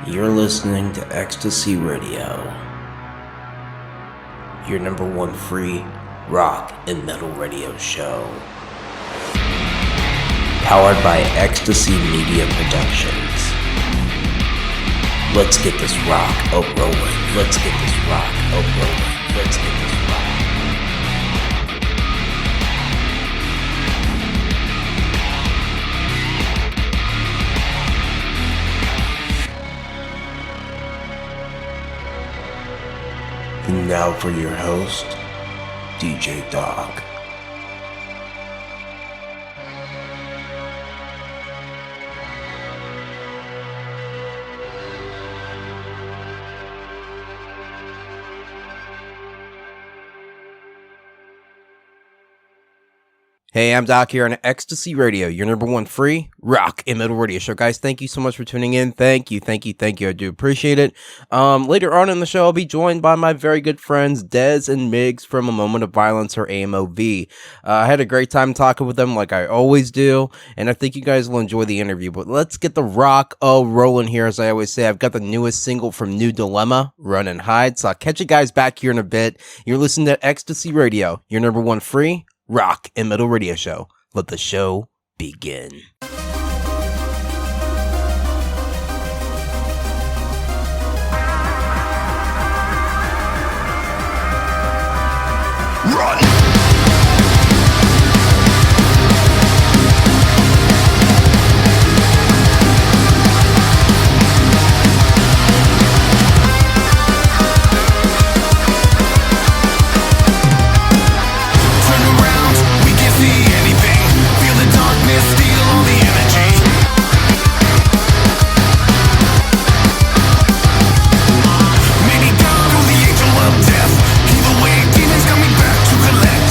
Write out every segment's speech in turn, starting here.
You're listening to Ecstasy Radio, your number one free rock and metal radio show. Powered by Ecstasy Media Productions. Let's get this rock up rolling. Let's get this rock up rolling. Let's get this rock. And now for your host, DJ Dog. Hey, I'm Doc here on Ecstasy Radio, your number one free rock and metal radio show. Guys, thank you so much for tuning in. Thank you. I do appreciate it. Later on in the show, I'll be joined by my very good friends, Dez and Migs from A Moment of Violence, or AMoV. I had a great time talking with them like I always do, and I think you guys will enjoy the interview. But let's get the rock rolling here. As I always say, I've got the newest single from New Dilemma, Run and Hide. So I'll catch you guys back here in a bit. You're listening to Ecstasy Radio, your number one free rock and metal radio show. Let the show begin. Run! Maybe God or the angel of death. Either way, demons coming back to collect.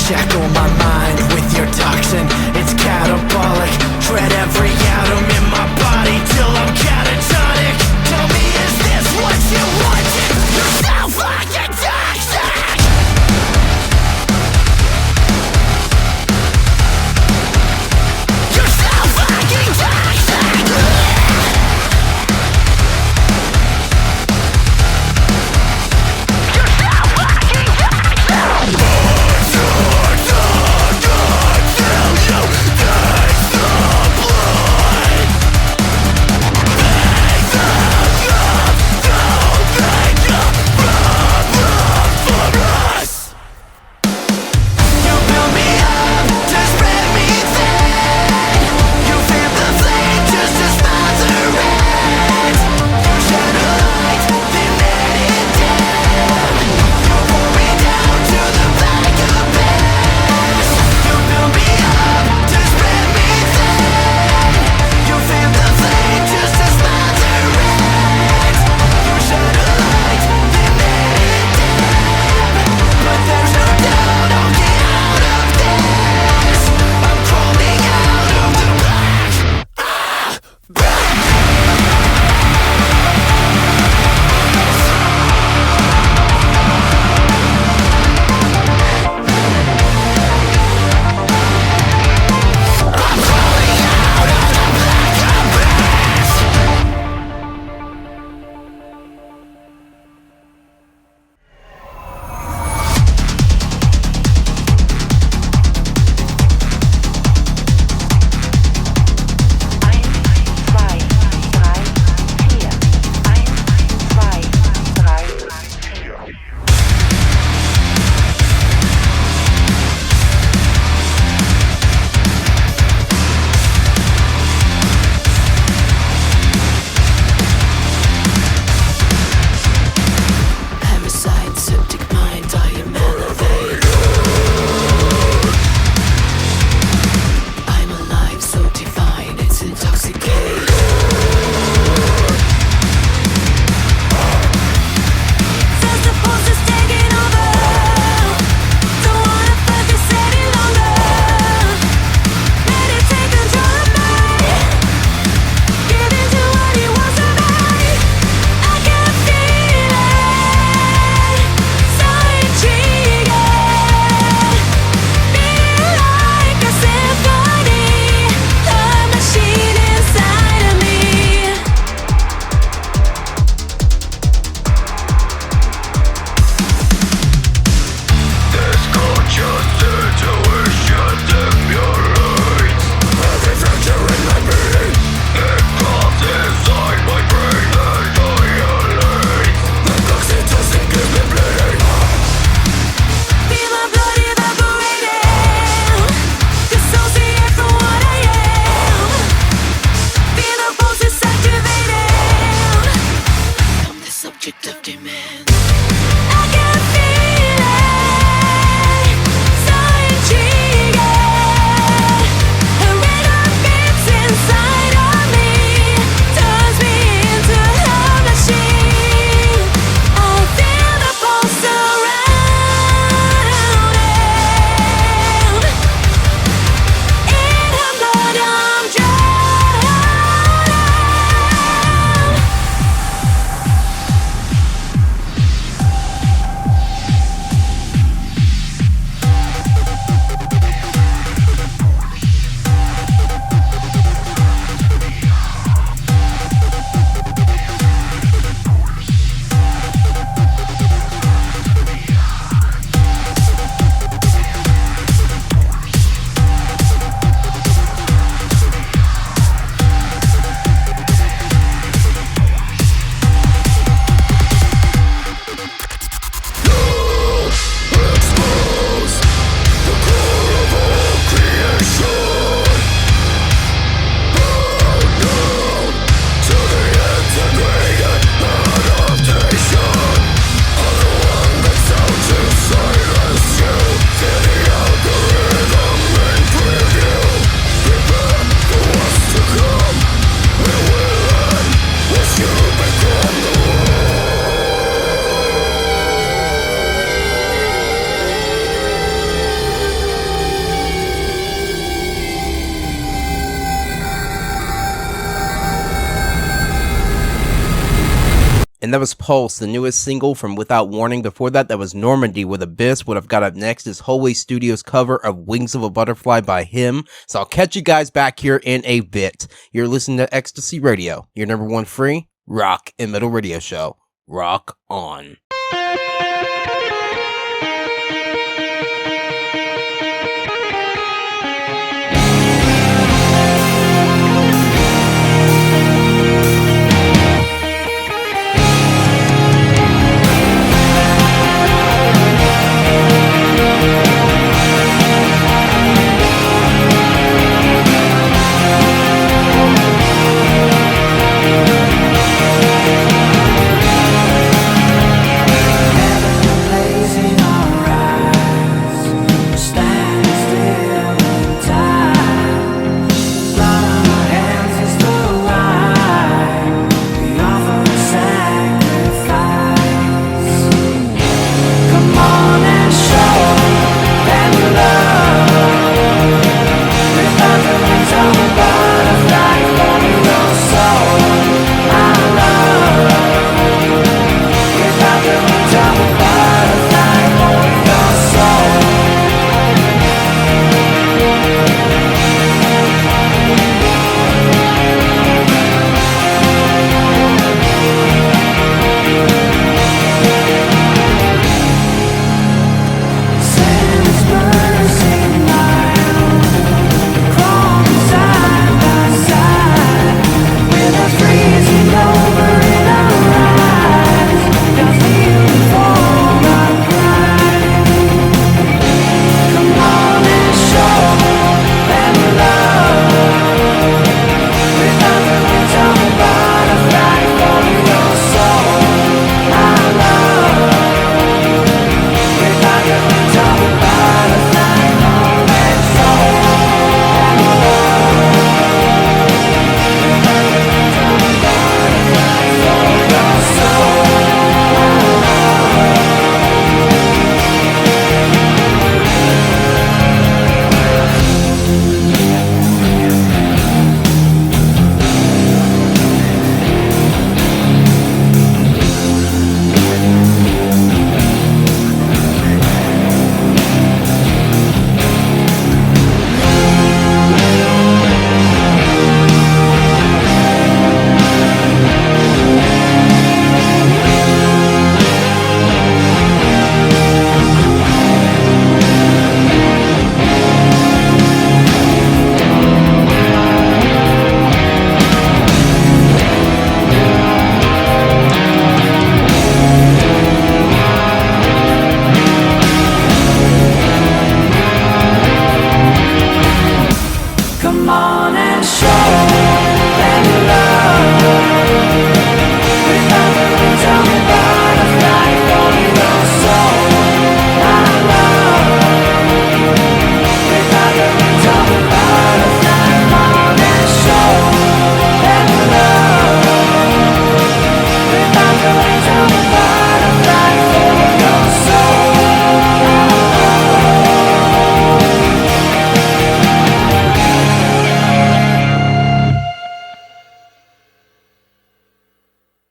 shackle my mind with your toxin. It's catabolic. Dread every atom in my body till I'm catatonic. Tell me, is this what you wanted? You're so fucking toxic. You're so fucking toxic. You're so fucking toxic. Till you Pulse, the newest single from Without Warning. Before that, that was Normandy with Abyss. What I've got up next is Hallway Studios' cover of Wings of a Butterfly by him. So I'll catch you guys back here in a bit. You're listening to Ecstasy Radio, your number one free rock and metal radio show. Rock on.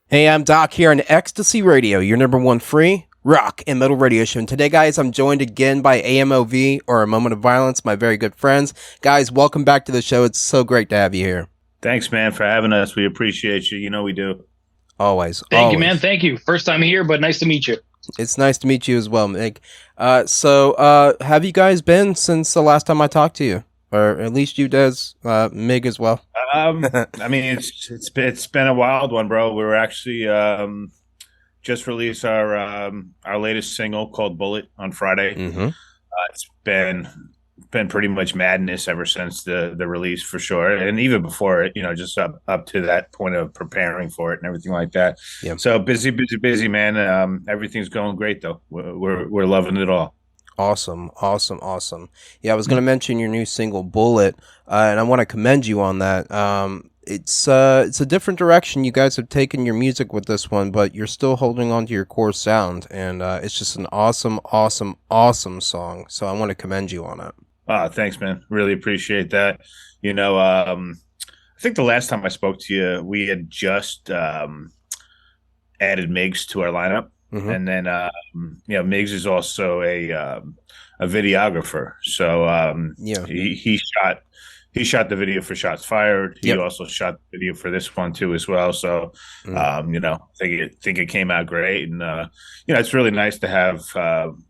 Hey, I'm Doc here on Ecstasy Radio, your number one free rock and metal radio show. And today, guys, I'm joined again by AMoV, or A Moment of Violence, my very good friends. Guys, welcome back to the show. It's so great to have you here. Thanks, man, for having us. We appreciate you. You know we do. Always. Thank you, man. Thank you. First time here, but nice to meet you. It's nice to meet you as well, Mig. So, have you guys been since the last time I talked to you? Or at least you, Des, Mig as well. I mean, it's been a wild one, bro. We were actually just released our latest single called "Bullet" on Friday. Mm-hmm. It's been pretty much madness ever since the release, for sure, and even before it. You know, just up to that point of preparing for it and everything like that. Yeah. So busy, man. Everything's going great though. We're loving it all. Awesome. Yeah, I was going to mention your new single, Bullet, and I want to commend you on that. It's a different direction you guys have taken your music with this one, but you're still holding on to your core sound, and it's just an awesome song. So I want to commend you on it. Thanks, man. Really appreciate that. You know, I think the last time I spoke to you, we had just added Migs to our lineup, and then Migs is also a videographer. So Yeah. he shot the video for Shots Fired. He Yep. also shot the video for this one too as well. So I think it came out great, and it's really nice to have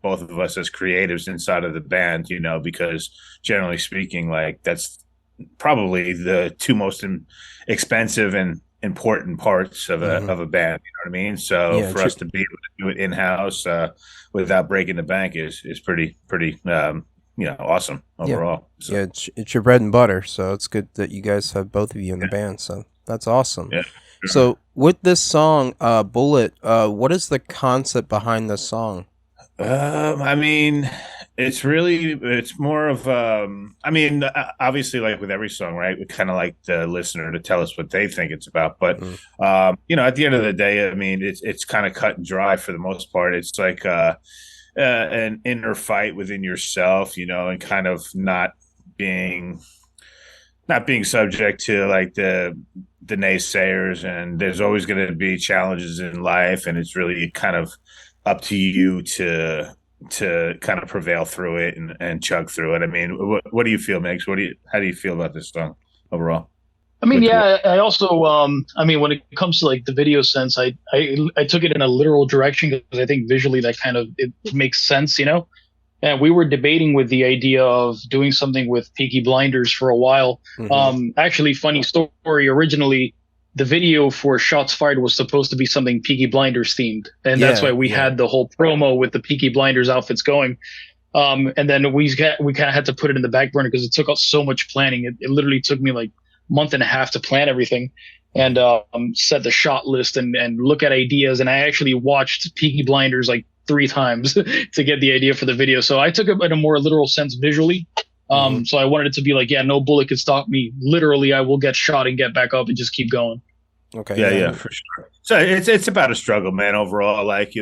both of us as creatives inside of the band. Because generally speaking, like that's probably the two most expensive and important parts of a band. You know what I mean? So Yeah, for us to be able to do it in house without breaking the bank is pretty awesome overall. So, yeah, it's your bread and butter, so it's good that you guys have both of you in the band. So that's awesome. yeah. So with this song, Bullet, what is the concept behind this song? I mean, it's more of, obviously, like with every song, right? We kind of like the listener to tell us what they think it's about. But, at the end of the day, I mean, it's kind of cut and dry for the most part. It's like an inner fight within yourself, and kind of not being subject to like the naysayers, and there's always going to be challenges in life, and it's really kind of up to you to kind of prevail through it and chug through it. I mean, what do you feel, Megs? How do you feel about this song overall? I mean, yeah, I also, when it comes to like the video sense, I took it in a literal direction because I think visually that kind of it makes sense, And we were debating with the idea of doing something with Peaky Blinders for a while. Actually, funny story. Originally, the video for Shots Fired was supposed to be something Peaky Blinders themed, and that's why we had the whole promo with the Peaky Blinders outfits going. And then we kind of had to put it in the back burner because it took us so much planning. It literally took me like a month and a half to plan everything and set the shot list and look at ideas. And I actually watched Peaky Blinders like 3 times to get the idea for the video. So I took it in a more literal sense visually. So I wanted it to be like, yeah, no bullet could stop me. Literally, I will get shot and get back up and just keep going. Okay. Yeah, for sure. So it's about a struggle, man. Overall, like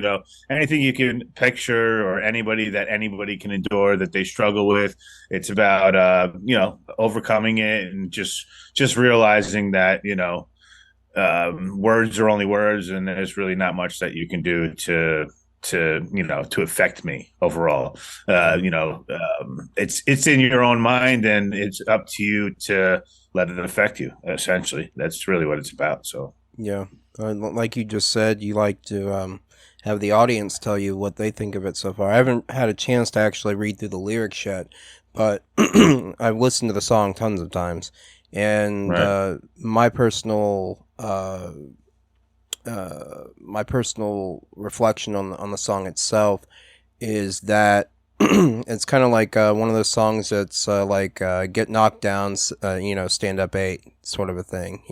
anything you can picture or anybody can endure that they struggle with. It's about overcoming it and just realizing that words are only words, and there's really not much that you can do to affect me overall. It's in your own mind, and it's up to you to let it affect you. Essentially, that's really what it's about. So yeah, like you just said, you like to have the audience tell you what they think of it so far. I haven't had a chance to actually read through the lyrics yet, but I've listened to the song tons of times, and my personal reflection on the song itself is that it's kind of like one of those songs that's like get knocked down, stand up 8 sort of a thing,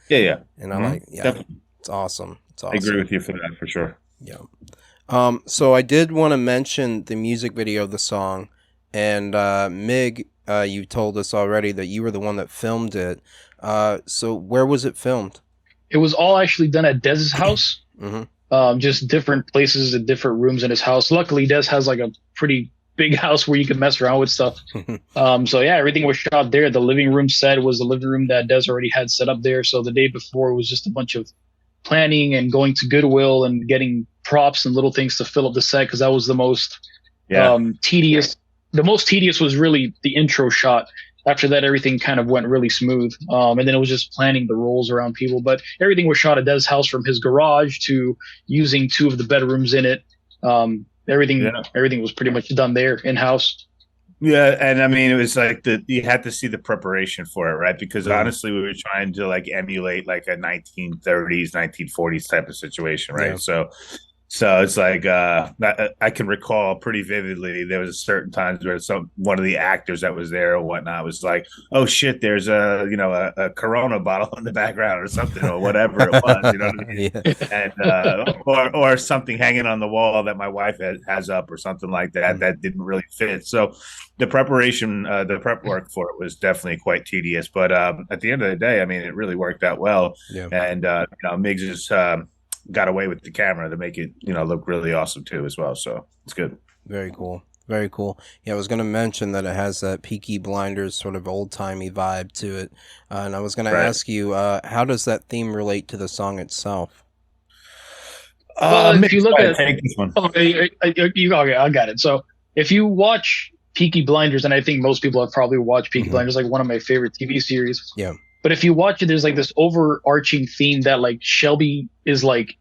Yeah. And I Definitely. it's awesome. I agree with you for that for sure. Yeah. So I did want to mention the music video of the song, and Mig, you told us already that you were the one that filmed it. So where was it filmed? It was all actually done at Dez's house. Just different places and different rooms in his house. Luckily, Dez has like a pretty big house where you can mess around with stuff. So yeah, everything was shot there. The living room set was the living room that Dez already had set up there. So the day before was just a bunch of planning and going to Goodwill and getting props and little things to fill up the set, because that was the most tedious. The most tedious was really the intro shot. After that, everything kind of went really smooth. And then it was just planning the roles around people. But everything was shot at Dez's house, from his garage to using 2 of the bedrooms in it. Everything was pretty much done there in house. Yeah, and I mean, it was like you had to see the preparation for it, right? Because honestly, we were trying to like emulate like a 1930s, 1940s type of situation, right? Yeah. So it's like I can recall pretty vividly there was a certain times where one of the actors that was there or whatnot was like, "Oh shit, there's a Corona bottle in the background or something or whatever it was," you know what I mean? And or something hanging on the wall that my wife has up or something like that that didn't really fit. So the prep work for it was definitely quite tedious, but at the end of the day, I mean, it really worked out well. Yeah. And Migs is got away with the camera to make it look really awesome too as well, so it's good. Very cool. Yeah, I was going to mention that it has that Peaky Blinders sort of old-timey vibe to it, and I was going to ask you, how does that theme relate to the song itself? Well, if Mitch, you look go ahead, at, take this one. okay, okay, I got it. So if you watch Peaky Blinders, and I think most people have probably watched Peaky Mm-hmm. Blinders, like one of my favorite TV series. Yeah. But if you watch it, there's like this overarching theme that like Shelby is like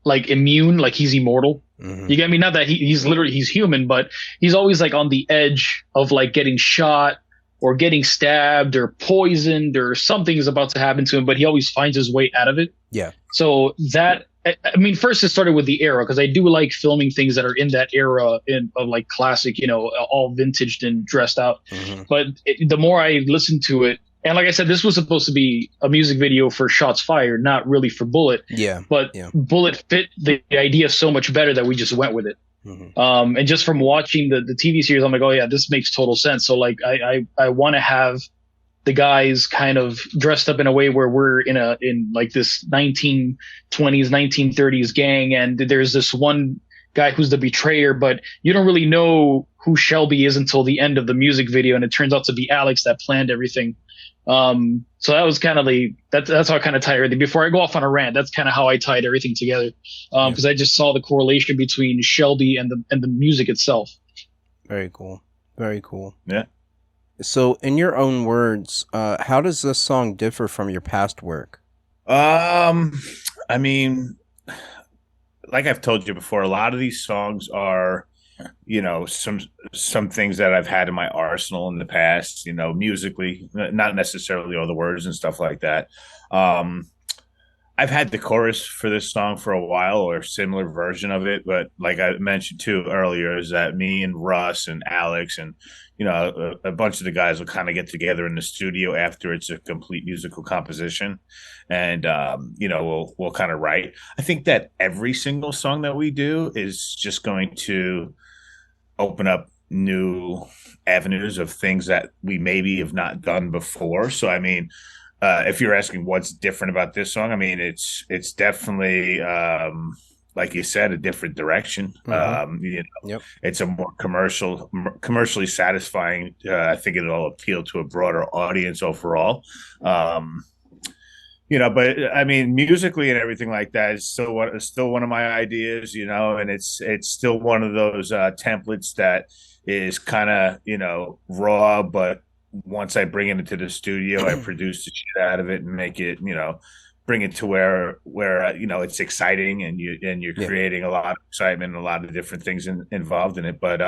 immune, like he's immortal. Mm-hmm. You get me? Not that he's literally he's human, but he's always like on the edge of like getting shot or getting stabbed or poisoned or something is about to happen to him, but he always finds his way out of it. Yeah. So that I mean, first it started with the era because I do like filming things that are in that era of like classic, you know, all vintaged and dressed out. Mm-hmm. But the more I listened to it, and like I said, this was supposed to be a music video for Shots Fired, not really for Bullet. Yeah. But Yeah. Bullet fit the idea so much better that we just went with it. Mm-hmm. And just from watching the TV series, I'm like, oh yeah, this makes total sense. So like, I want to have the guys kind of dressed up in a way where we're in like this 1920s, 1930s gang, and there's this one guy who's the betrayer, but you don't really know who Shelby is until the end of the music video, and it turns out to be Alex that planned everything. So that was kind of that's how I kind of tied everything. Before I go off on a rant, that's kind of how I tied everything together. Because I just saw the correlation between Shelby and the music itself. Very cool. Very cool. Yeah. So, in your own words, how does this song differ from your past work? I mean, like I've told you before, a lot of these songs are, you know, some things that I've had in my arsenal in the past, you know, musically, not necessarily all the words and stuff like that. I've had the chorus for this song for a while, or a similar version of it, but like I mentioned too earlier, is that me and Russ and Alex and, you know, a bunch of the guys will kind of get together in the studio after it's a complete musical composition, and you know, we'll kind of write. I think that every single song that we do is just going to open up new avenues of things that we maybe have not done before. So I mean, if you're asking what's different about this song, I mean, it's definitely, like you said, a different direction. Mm-hmm. You know, Yep. it's a more commercially satisfying. I think it'll appeal to a broader audience overall. You know, but I mean, musically and everything like that is still one of my ideas. You know, and it's still one of those templates that is kind of, you know, raw, but once I bring it into the studio, I produce the shit out of it and make it, you know, bring it to where you know, it's exciting, and you're creating a lot of excitement and a lot of different things involved in it. But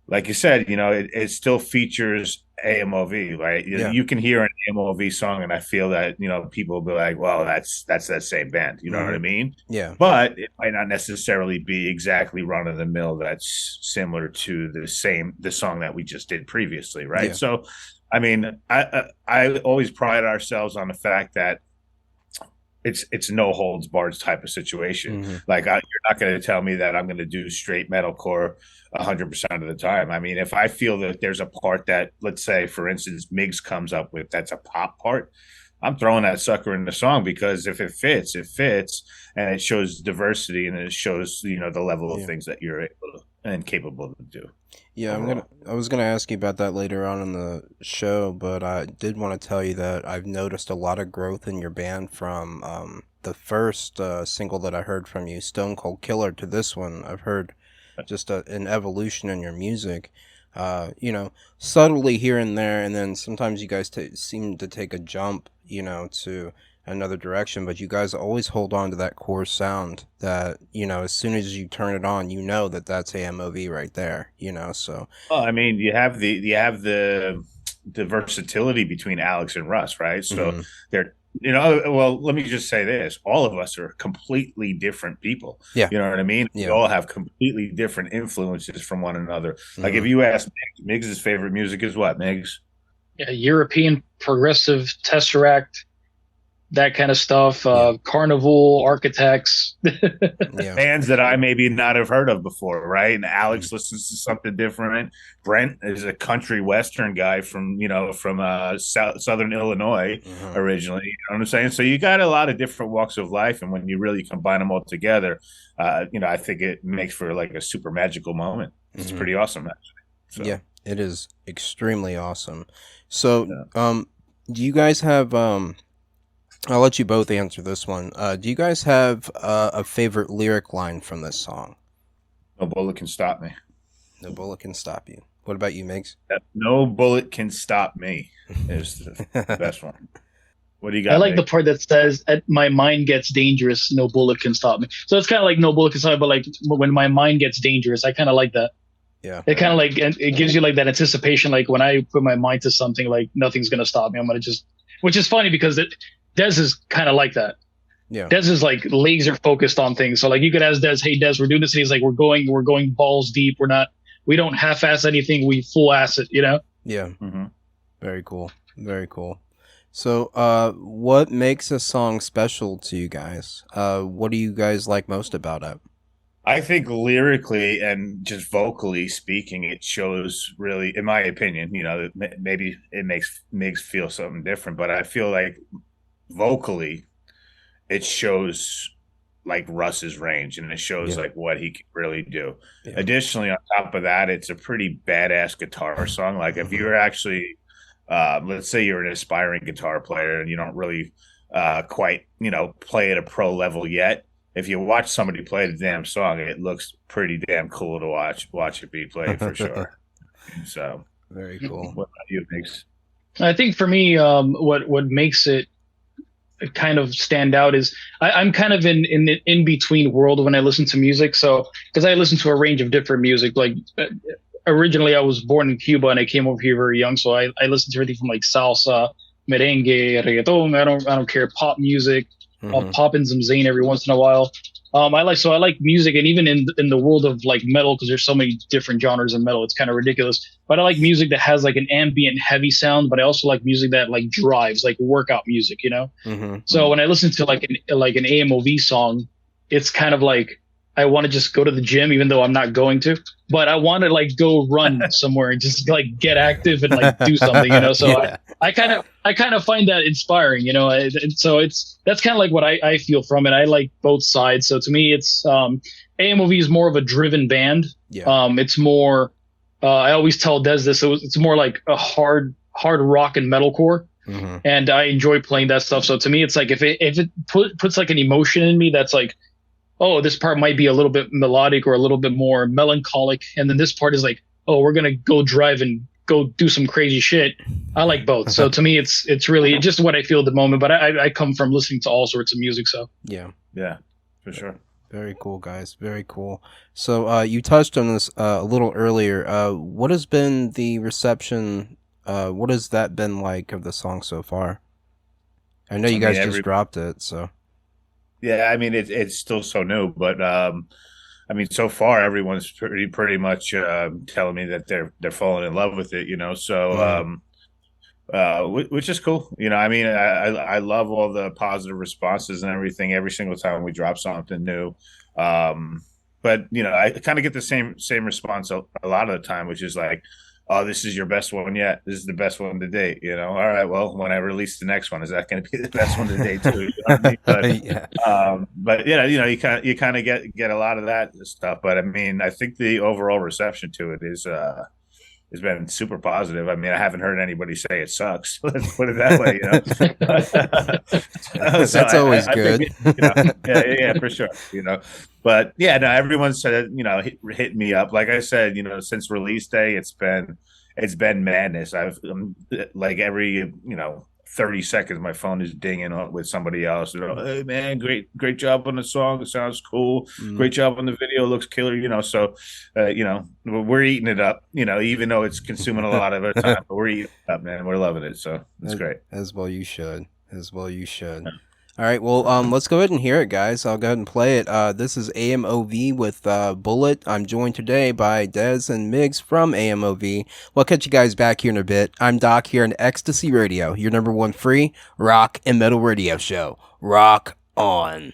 like you said, you know, it still features AMoV, right? You can hear an AMoV song, and I feel that, you know, people will be like, well, that's that same band. You know what I mean? Yeah. But it might not necessarily be exactly run of the mill that's similar to the song that we just did previously, right? Yeah. So, I mean, I always pride ourselves on the fact that it's no holds barred type of situation. Mm-hmm. Like, you're not going to tell me that I'm going to do straight metalcore 100% of the time. I mean, if I feel that there's a part that, let's say, for instance, Migs comes up with that's a pop part, I'm throwing that sucker in the song, because if it fits, and it shows diversity, and it shows, you know, the level of things that you're able to and capable to do. Yeah, I was gonna ask you about that later on in the show, but I did want to tell you that I've noticed a lot of growth in your band from the first single that I heard from you, Stone Cold Killer, to this one. I've heard just an evolution in your music, you know, subtly here and there, and then sometimes you guys seem to take a jump, you know, to another direction, but you guys always hold on to that core sound that, you know, as soon as you turn it on, you know that's AMoV right there, you know. So well, I mean, you have the versatility between Alex and Russ, right? So they're, you know, well, let me just say this: all of us are completely different people. Yeah, you know what I mean. Yeah. We all have completely different influences from one another. Like, if you ask Migs' favorite music is what, Migs? Yeah, European progressive, Tesseract, that kind of stuff. Carnival, Architects. Bands that I maybe not have heard of before, right? And Alex listens to something different. Brent is a country western guy from southern Illinois originally. You know what I'm saying? So you got a lot of different walks of life, and when you really combine them all together, you know, I think it makes for like a super magical moment. It's pretty awesome, actually. So. Yeah, it is extremely awesome. So, do you guys have I'll let you both answer this one. Do you guys have a favorite lyric line from this song? No bullet can stop me. No bullet can stop you. What about you, Migs? No bullet can stop me is the best one. What do you got? I like the Nick? part that says, "My mind gets dangerous, no bullet can stop me." So it's kind of like no bullet can stop me, but like when my mind gets dangerous, I kind of like that. Yeah. It kind of like it gives you like that anticipation. Like when I put my mind to something, like nothing's gonna stop me. I'm gonna just, which is funny because Dez is kind of like that. Yeah. Dez is like laser focused on things. So like you could ask Dez, "Hey Dez, we're doing this," and he's like, "We're going balls deep. We don't half-ass anything. We full-ass it." You know? Yeah. Mm-hmm. Very cool. Very cool. So, what makes a song special to you guys? What do you guys like most about it? I think lyrically and just vocally speaking, it shows really, in my opinion, maybe it makes feel something different, but I feel like vocally, it shows like Russ's range and it shows like what he can really do. Yeah. Additionally, on top of that, it's a pretty badass guitar song. Like if you're actually, let's say you're an aspiring guitar player and you don't really quite, play at a pro level yet. If you watch somebody play the damn song, it looks pretty damn cool to watch it be played for sure. So very cool. What about you, Mix? I think for me, what makes it kind of stand out is I'm kind of in between world when I listen to music. So because I listen to a range of different music, like originally I was born in Cuba and I came over here very young, so I listened to everything from like salsa, merengue, reggaeton. I don't care, pop music. I'll pop in some Zayn every once in a while. I like music, and even in the world of like metal, because there's so many different genres in metal, it's kind of ridiculous. But I like music that has like an ambient, heavy sound. But I also like music that like drives, like workout music, you know. So when I listen to like an AMoV song, it's kind of like I want to just go to the gym, even though I'm not going to. But I want to like go run somewhere and just like get active and like do something, you know. So yeah. I kind of find that inspiring, you know. So that's kind of like what I feel from it. I like both sides. So to me, it's AMoV is more of a driven band. Yeah. It's more. I always tell Des this. It's more like a hard rock and metalcore. And I enjoy playing that stuff. So to me, it's like if it puts like an emotion in me, that's like, oh, this part might be a little bit melodic or a little bit more melancholic, and then this part is like, oh, we're gonna go drive and go do some crazy shit. I like both. So to me, it's really just what I feel at the moment. But I come from listening to all sorts of music. So yeah, for sure. Very cool, guys. Very cool. So you touched on this a little earlier. What has been the reception? What has that been like of the song so far? I know you guys just dropped it, so. Yeah, I mean it's still so new, but I mean so far everyone's pretty much telling me that they're falling in love with it, you know. So which is cool, you know. I mean I love all the positive responses and everything every single time we drop something new. But you know I kind of get the same response a lot of the time, which is like, oh, this is your best one yet. This is the best one to date. You know, all right. Well, when I release the next one, is that going to be the best one to date too? You know what I mean? But, yeah. But you know, you kind of get a lot of that stuff. But I mean, I think the overall reception to it is has been super positive. I mean, I haven't heard anybody say it sucks. Let's put it that way. You know, that's always good. You know, yeah, for sure. You know, but yeah, no, everyone said, you know, hit me up. Like I said, you know, since release day, it's been madness. I've like every, you know, 30 seconds, my phone is dinging with somebody else. You know, hey man, great job on the song. It sounds cool. Great job on the video. Looks killer. You know, so you know, we're eating it up. You know, even though it's consuming a lot of our time, but we're eating it up, man. We're loving it. So it's great. As well you should. Yeah. All right, well, let's go ahead and hear it, guys. I'll go ahead and play it. This is AMoV with Bullet. I'm joined today by Dez and Migs from AMoV. We'll catch you guys back here in a bit. I'm Doc here on Ecstasy Radio, your number one free rock and metal radio show. Rock on.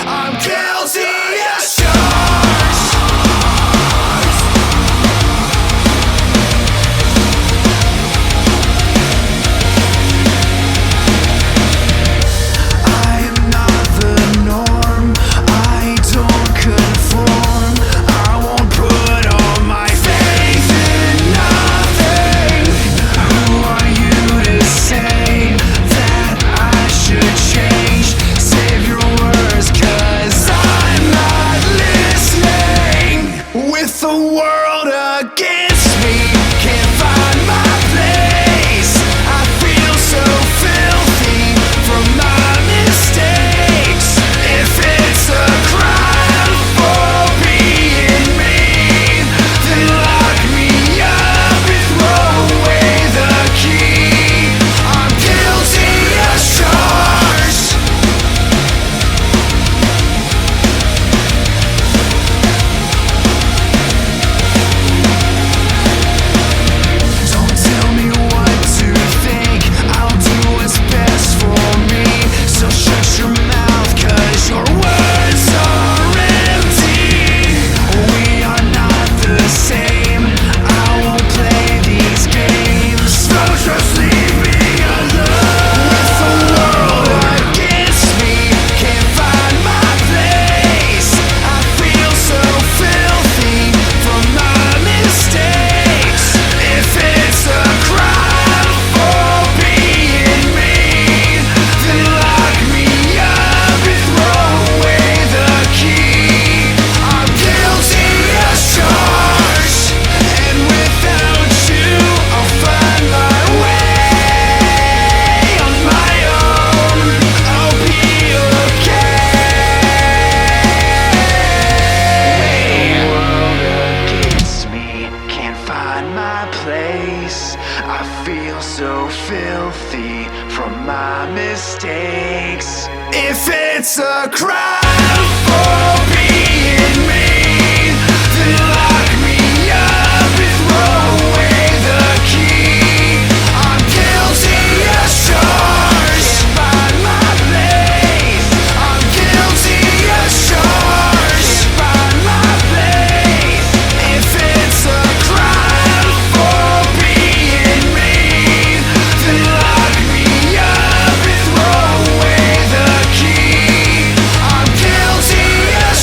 I'm guilty as charged. I am not the norm. I don't conform. I won't put all my faith in nothing. Who are you to say that I should change? Save your words, 'cause I'm not listening. With the world against me, can't find my place. I feel so filthy from my mistakes. If it's a crime for being mean, then lock me up and throw away the key. I'm guilty as charged. Don't tell me what to think. I'll do what's best for me. So shut your mouth, 'cause your words are empty. We are not the same. I won't play these games. So just leave me alone. With the world against me, can't find my place. I feel so filthy from my mistakes. If it's a crime for being mean, then lock me up and throw away the key. I'm guilty as charged, and without you, I'll find my way on my own. I'll be okay. The world against me, can't find my place. I feel so filthy from my mistakes. If it's a crime for being mean, then lock me up and throw away the key. I'm guilty as charged. Find my place. I'm guilty as charged. Find my place. If it's a crime for being mean, then lock me up and throw away the key. I'm guilty as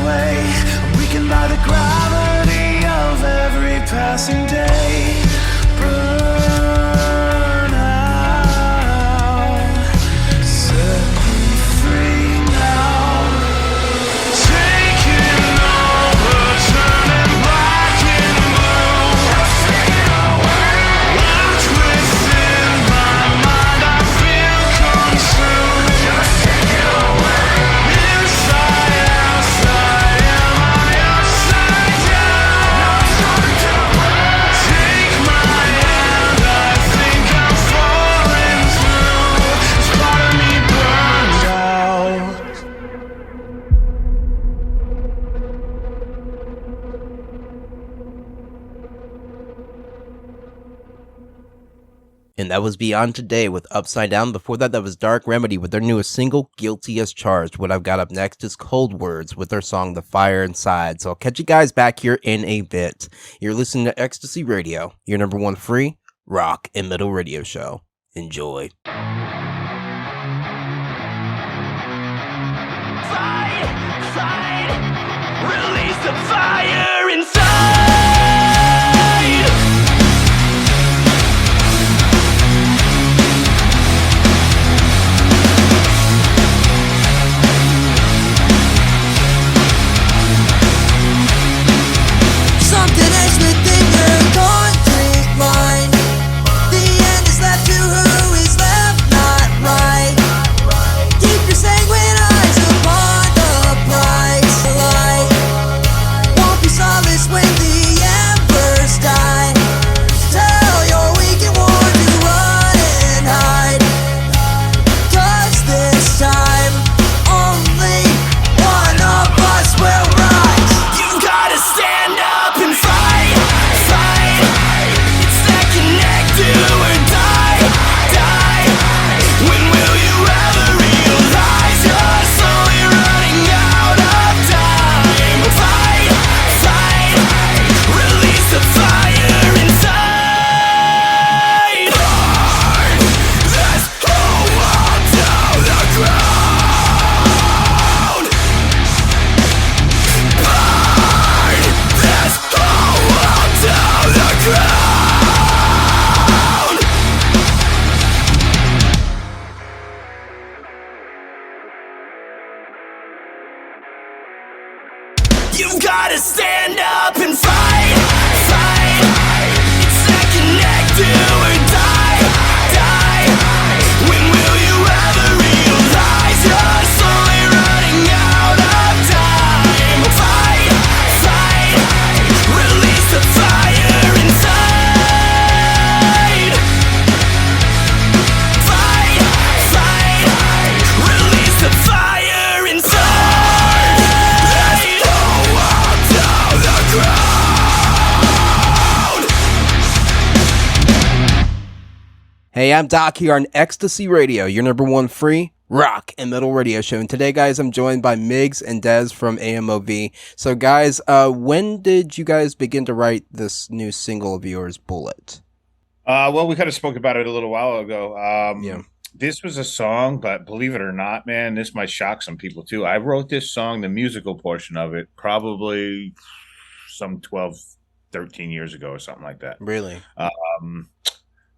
away, weakened by the gravity of every passing day. Burn out, set me free now. Taking over, turning black and blue. Locked within my mind, I feel consumed. Inside, outside, am I upside down? Take my hand, I think I'm falling through. This part of me burned out. And that was Beyond Today with Upside Down. Before that, that was Dark Remedy with their newest single, Guilty as Charged. What I've got up next is Cold Words with their song, The Fire Inside. So I'll catch you guys back here in a bit. You're listening to Ecstasy Radio, your number one free rock and metal radio show. Enjoy. Fight, release the fire inside. Something is within your concrete mind. The end is left to who is left, not right. Keep your sanguine eyes upon the prize light. Won't be solace when the embers die. Tell your weak and worn to run and hide. 'Cause this time only one of us will rise. You gotta stand up and fight. It's that connect, do or die. When will you ever realize you're slowly running out of time? Fight, release the fire inside. Burn this whole world down the ground. Burn this whole world down the ground. You've gotta stand up and fight. It's that connect, do or die. When will you ever realize you're slowly running out of time? Fight, release the fire inside. Fight, release the fire inside. Let's go all down the ground. Hey, I'm Doc here on Ecstasy Radio, your number one free rock and metal radio show. And today, guys, I'm joined by Migs and Dez from AMoV. So, guys, when did you guys begin to write this new single of yours, Bullet? Well, we kind of spoke about it a little while ago. Yeah. This was a song, but believe it or not, man, this might shock some people too. I wrote this song, the musical portion of it, probably some 12, 13 years ago or something like that. Really?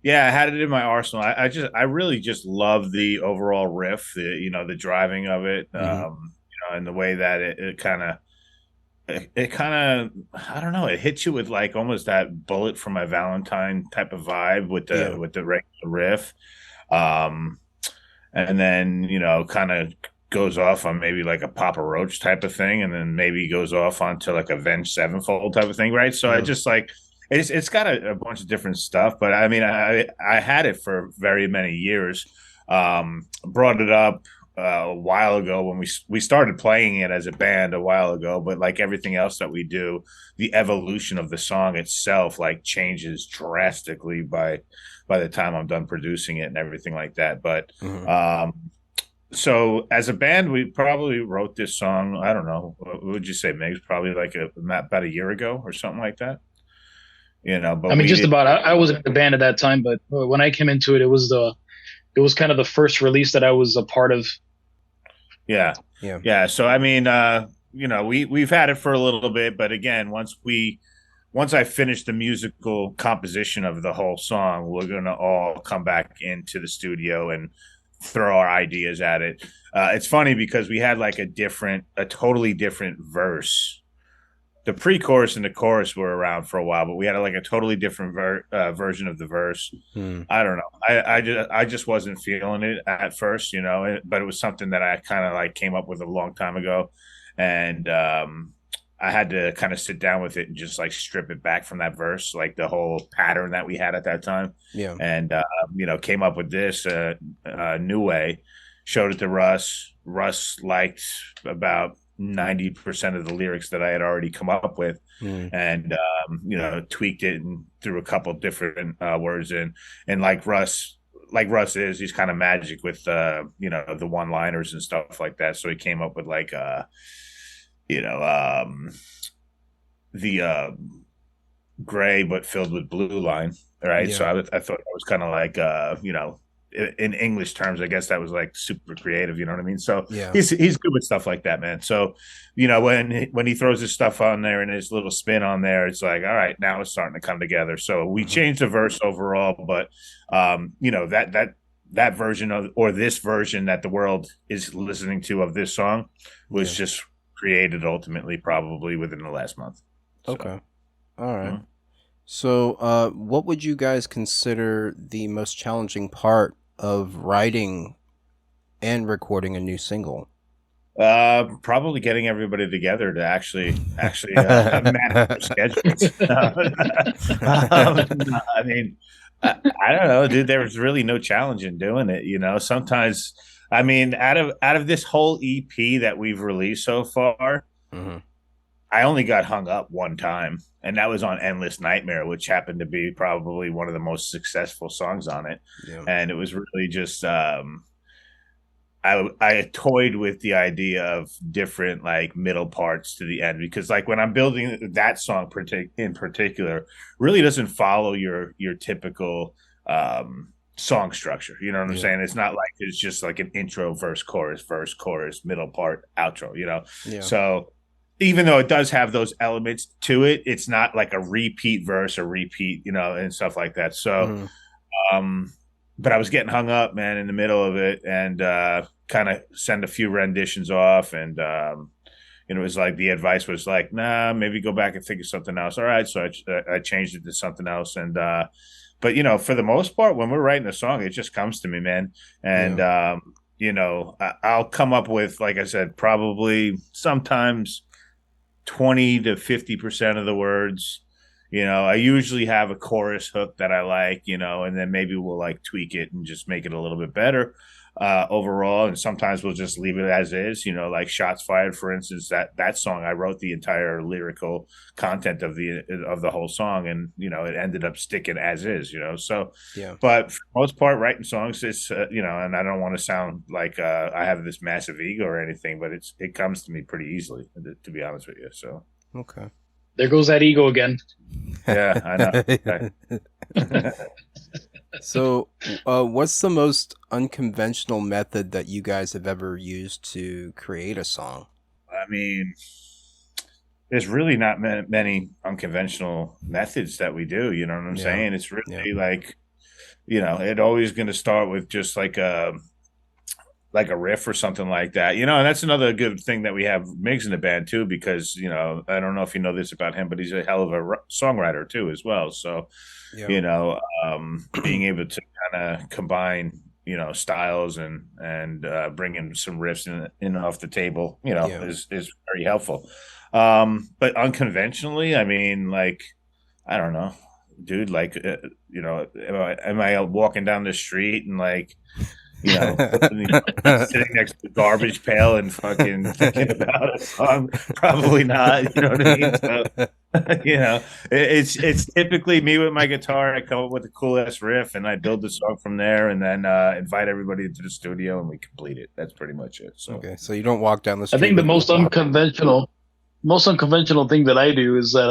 Yeah, I had it in my arsenal. I really just love the overall riff, the driving of it, and the way that it kind of, I don't know, it hits you with like almost that Bullet for My Valentine type of vibe with the regular riff, and then kind of goes off on maybe like a Papa Roach type of thing, and then maybe goes off onto like Avenged Sevenfold type of thing, right? So I just like. It's got a bunch of different stuff, but I mean, I had it for very many years. Brought it up a while ago when we started playing it as a band a while ago, but like everything else that we do, the evolution of the song itself like changes drastically by the time I'm done producing it and everything like that. But so as a band, we probably wrote this song. I don't know, what would you say, Migs? Probably like about a year ago or something like that. But I mean, just about. I wasn't in the band at that time, but when I came into it, it was kind of the first release that I was a part of. Yeah. So I mean, we've had it for a little bit, but again, once I finish the musical composition of the whole song, we're gonna all come back into the studio and throw our ideas at it. It's funny because we had like a totally different verse. The pre-chorus and the chorus were around for a while, but we had like a totally different version of the verse. Hmm. I don't know. I just wasn't feeling it at first, but it was something that I kind of like came up with a long time ago, and I had to kind of sit down with it and just like strip it back from that verse, like the whole pattern that we had at that time, Yeah. and came up with this new way. Showed it to Russ. Russ liked about 90% of the lyrics that I had already come up with, and tweaked it and threw a couple different words in. And like Russ is, he's kind of magic with the one-liners and stuff like that. So he came up with like the gray but filled with blue line, right? Yeah. So I thought that was kind of like in English terms, I guess that was like super creative. You know what I mean? So Yeah. he's good with stuff like that, man. So when he throws his stuff on there and his little spin on there, it's like, all right, now it's starting to come together. So we changed the verse overall, but that version of, or this version that the world is listening to of this song was just created ultimately probably within the last month. So, Okay. All right. Mhm. So, what would you guys consider the most challenging part of writing and recording a new single? Probably getting everybody together to actually manage their schedules. No, I mean, I don't know, dude. There was really no challenge in doing it. Sometimes, I mean, out of this whole EP that we've released so far, Mhm. I only got hung up one time, and that was on Endless Nightmare, which happened to be probably one of the most successful songs on it. Yeah. And it was really just I toyed with the idea of different like middle parts to the end, because like when I'm building that song in particular, really doesn't follow your typical song structure. You know what I'm Yeah. saying? It's not like it's just like an intro, verse, chorus, middle part, outro. Yeah. So even though it does have those elements to it, it's not like a repeat verse or repeat, and stuff like that. So Mhm. but I was getting hung up, man, in the middle of it, and kind of send a few renditions off, and it was like the advice was like, nah, maybe go back and think of something else. All right, so I changed it to something else, and but for the most part, when we're writing a song, it just comes to me, man, and I'll come up with, like I said, probably sometimes 20 to 50% of the words. I usually have a chorus hook that I like, and then maybe we'll like tweak it and just make it a little bit better overall. And sometimes we'll just leave it as is, like Shots Fired, for instance. That song, I wrote the entire lyrical content of the whole song, and it ended up sticking as is. So Yeah. but for the most part, writing songs is and I don't want to sound like I have this massive ego or anything, but it comes to me pretty easily, to be honest with you. So Okay. There goes that ego again. yeah, I know. Okay. So, what's the most unconventional method that you guys have ever used to create a song? I mean, there's really not many unconventional methods that we do. You know what I'm Yeah. saying? It's really like, it always going to start with just like a riff or something like that. And that's another good thing that we have Migs in the band too, because, I don't know if you know this about him, but he's a hell of a songwriter too, as well. So, Yeah. being able to kind of combine, styles and bring in some riffs in off the table, Yeah. is very helpful. But unconventionally, I mean, like, I don't know, dude, like, am I walking down the street and like, sitting next to the garbage pail and fucking thinking about a song? Probably not. You know what I mean? So, it's typically me with my guitar. I come up with a cool ass riff and I build the song from there, and then invite everybody into the studio and we complete it. That's pretty much it. So Okay, so you don't walk down the I street. think the with most a- unconventional thing that I do is that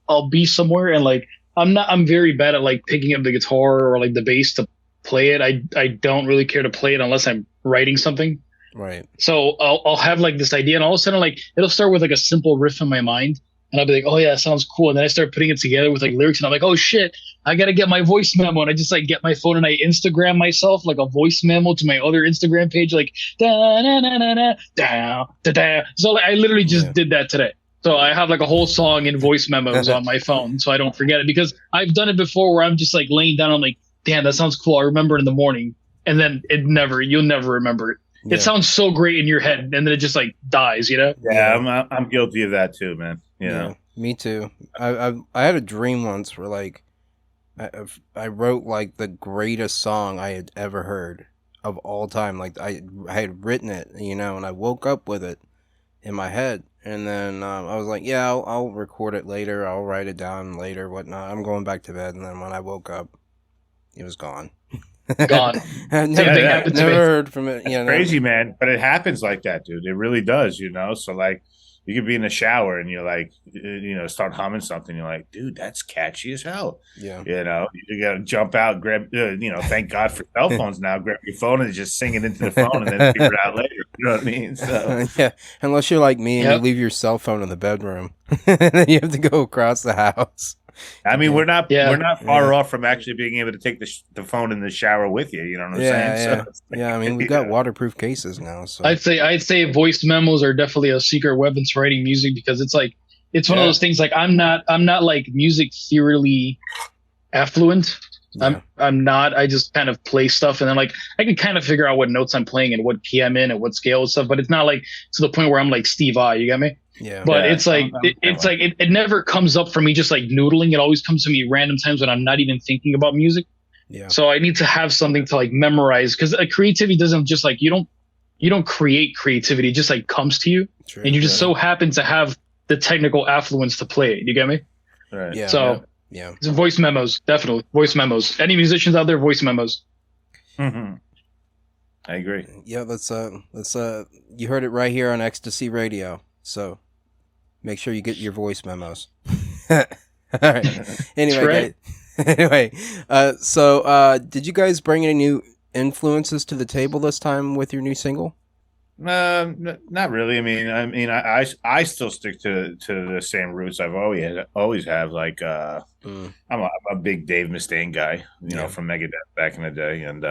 I'll be somewhere and like I'm very bad at like picking up the guitar or like the bass to play it. I don't really care to play it unless I'm writing something. Right. So I'll have like this idea, and all of a sudden, like it'll start with like a simple riff in my mind, and I'll be like, "Oh yeah, that sounds cool." And then I start putting it together with like lyrics, and I'm like, "Oh shit, I gotta get my voice memo." And I just like get my phone and I Instagram myself like a voice memo to my other Instagram page, like da na na na na da da da. So like, I literally just did that today. So I have like a whole song in voice memos on my phone, so I don't forget it, because I've done it before where I'm just like laying down, I'm like, "Damn, that sounds cool. I remember it in the morning," and then you'll never remember it. Yeah. It sounds so great in your head, and then it just like dies, you know? Yeah, I'm guilty of that too, man. You know? Me too. I had a dream once where like I wrote like the greatest song I had ever heard of all time. Like I had written it, you know, and I woke up with it in my head, and then I was like, yeah, I'll record it later. I'll write it down later, whatnot. I'm going back to bed, and then when I woke up, it was gone. Gone. Never heard from it. It's crazy, man. But it happens like that, dude. It really does, you know? So, like, you could be in the shower and you're like, you know, start humming something. You're like, dude, that's catchy as hell. Yeah. You know, you got to jump out, grab, you know, thank God for cell phones now. Grab your phone and just sing it into the phone and then figure it out later. You know what I mean? So, yeah. Unless you're like me and you leave your cell phone in the bedroom, and then you have to go across the house. I mean, we're not far off from actually being able to take the phone in the shower with you. You know what I'm saying? So, I mean, we've got waterproof cases now. So I'd say voice memos are definitely a secret weapon to writing music, because it's like it's one of those things. Like I'm not like music theoretically affluent. Yeah. I'm not. I just kind of play stuff, and then like I can kind of figure out what notes I'm playing and what key I'm in and what scale and stuff. But it's not like to the point where I'm like Steve I. You got me? Yeah. But it's like it never comes up for me just like noodling. It always comes to me random times when I'm not even thinking about music. Yeah. So I need to have something to like memorize, because creativity doesn't just like you don't create creativity. It just like comes to you. True, and you just so happen to have the technical affluence to play it. You get me? Right. Yeah. So it's voice memos, definitely voice memos. Any musicians out there, voice memos. Mm-hmm. I agree. Yeah. Let's you heard it right here on Ecstasy Radio. So make sure you get your voice memos. All right. Anyway, so did you guys bring any new influences to the table this time with your new single? Not really. I mean, I still stick to the same roots I've always have. Like, I'm a big Dave Mustaine guy, you know, from Megadeth back in the day, and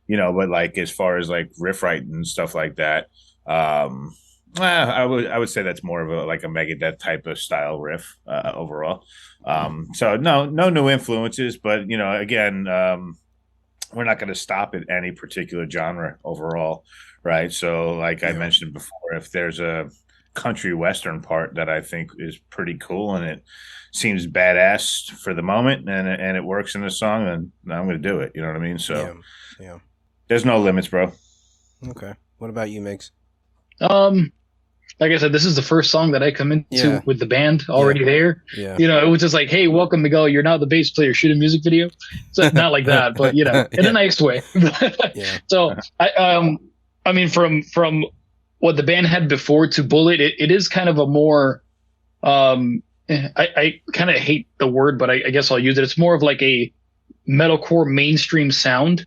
you know, but like as far as like riff writing and stuff like that, I would say that's more of a Megadeth type of style riff overall. So no new influences, but you know, again, we're not going to stop at any particular genre overall, right? So like I mentioned before, if there's a country western part that I think is pretty cool and it seems badass for the moment and it works in the song, then I'm going to do it. You know what I mean? So there's no limits, bro. Okay. What about you, Migs? Like I said, this is the first song that I come into with the band already there. Yeah. You know, it was just like, hey, welcome, Miguel. You're now the bass player. Shoot a music video. So not like that, but you know, in a nice way. So I mean, from what the band had before to Bullet, it is kind of a more, I kind of hate the word, but I guess I'll use it. It's more of like a metalcore mainstream sound,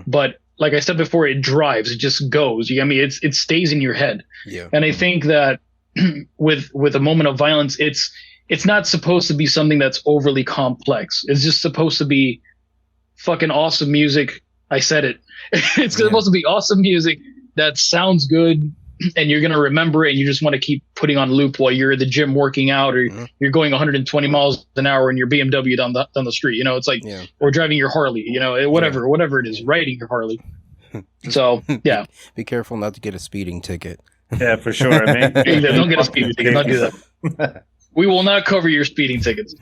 but like I said before, it drives, it just goes. I mean, it stays in your head. Yeah. And I think that with a moment of violence, it's not supposed to be something that's overly complex. It's just supposed to be fucking awesome music. I said it. It's supposed to be awesome music that sounds good, and you're gonna remember it, and you just want to keep putting on loop while you're at the gym working out, or you're going 120 miles an hour in your BMW down the street. You know, it's like or driving your Harley. You know, whatever it is, riding your Harley. So be careful not to get a speeding ticket. Yeah, for sure. I mean, don't get a speeding ticket. Don't do that. We will not cover your speeding tickets.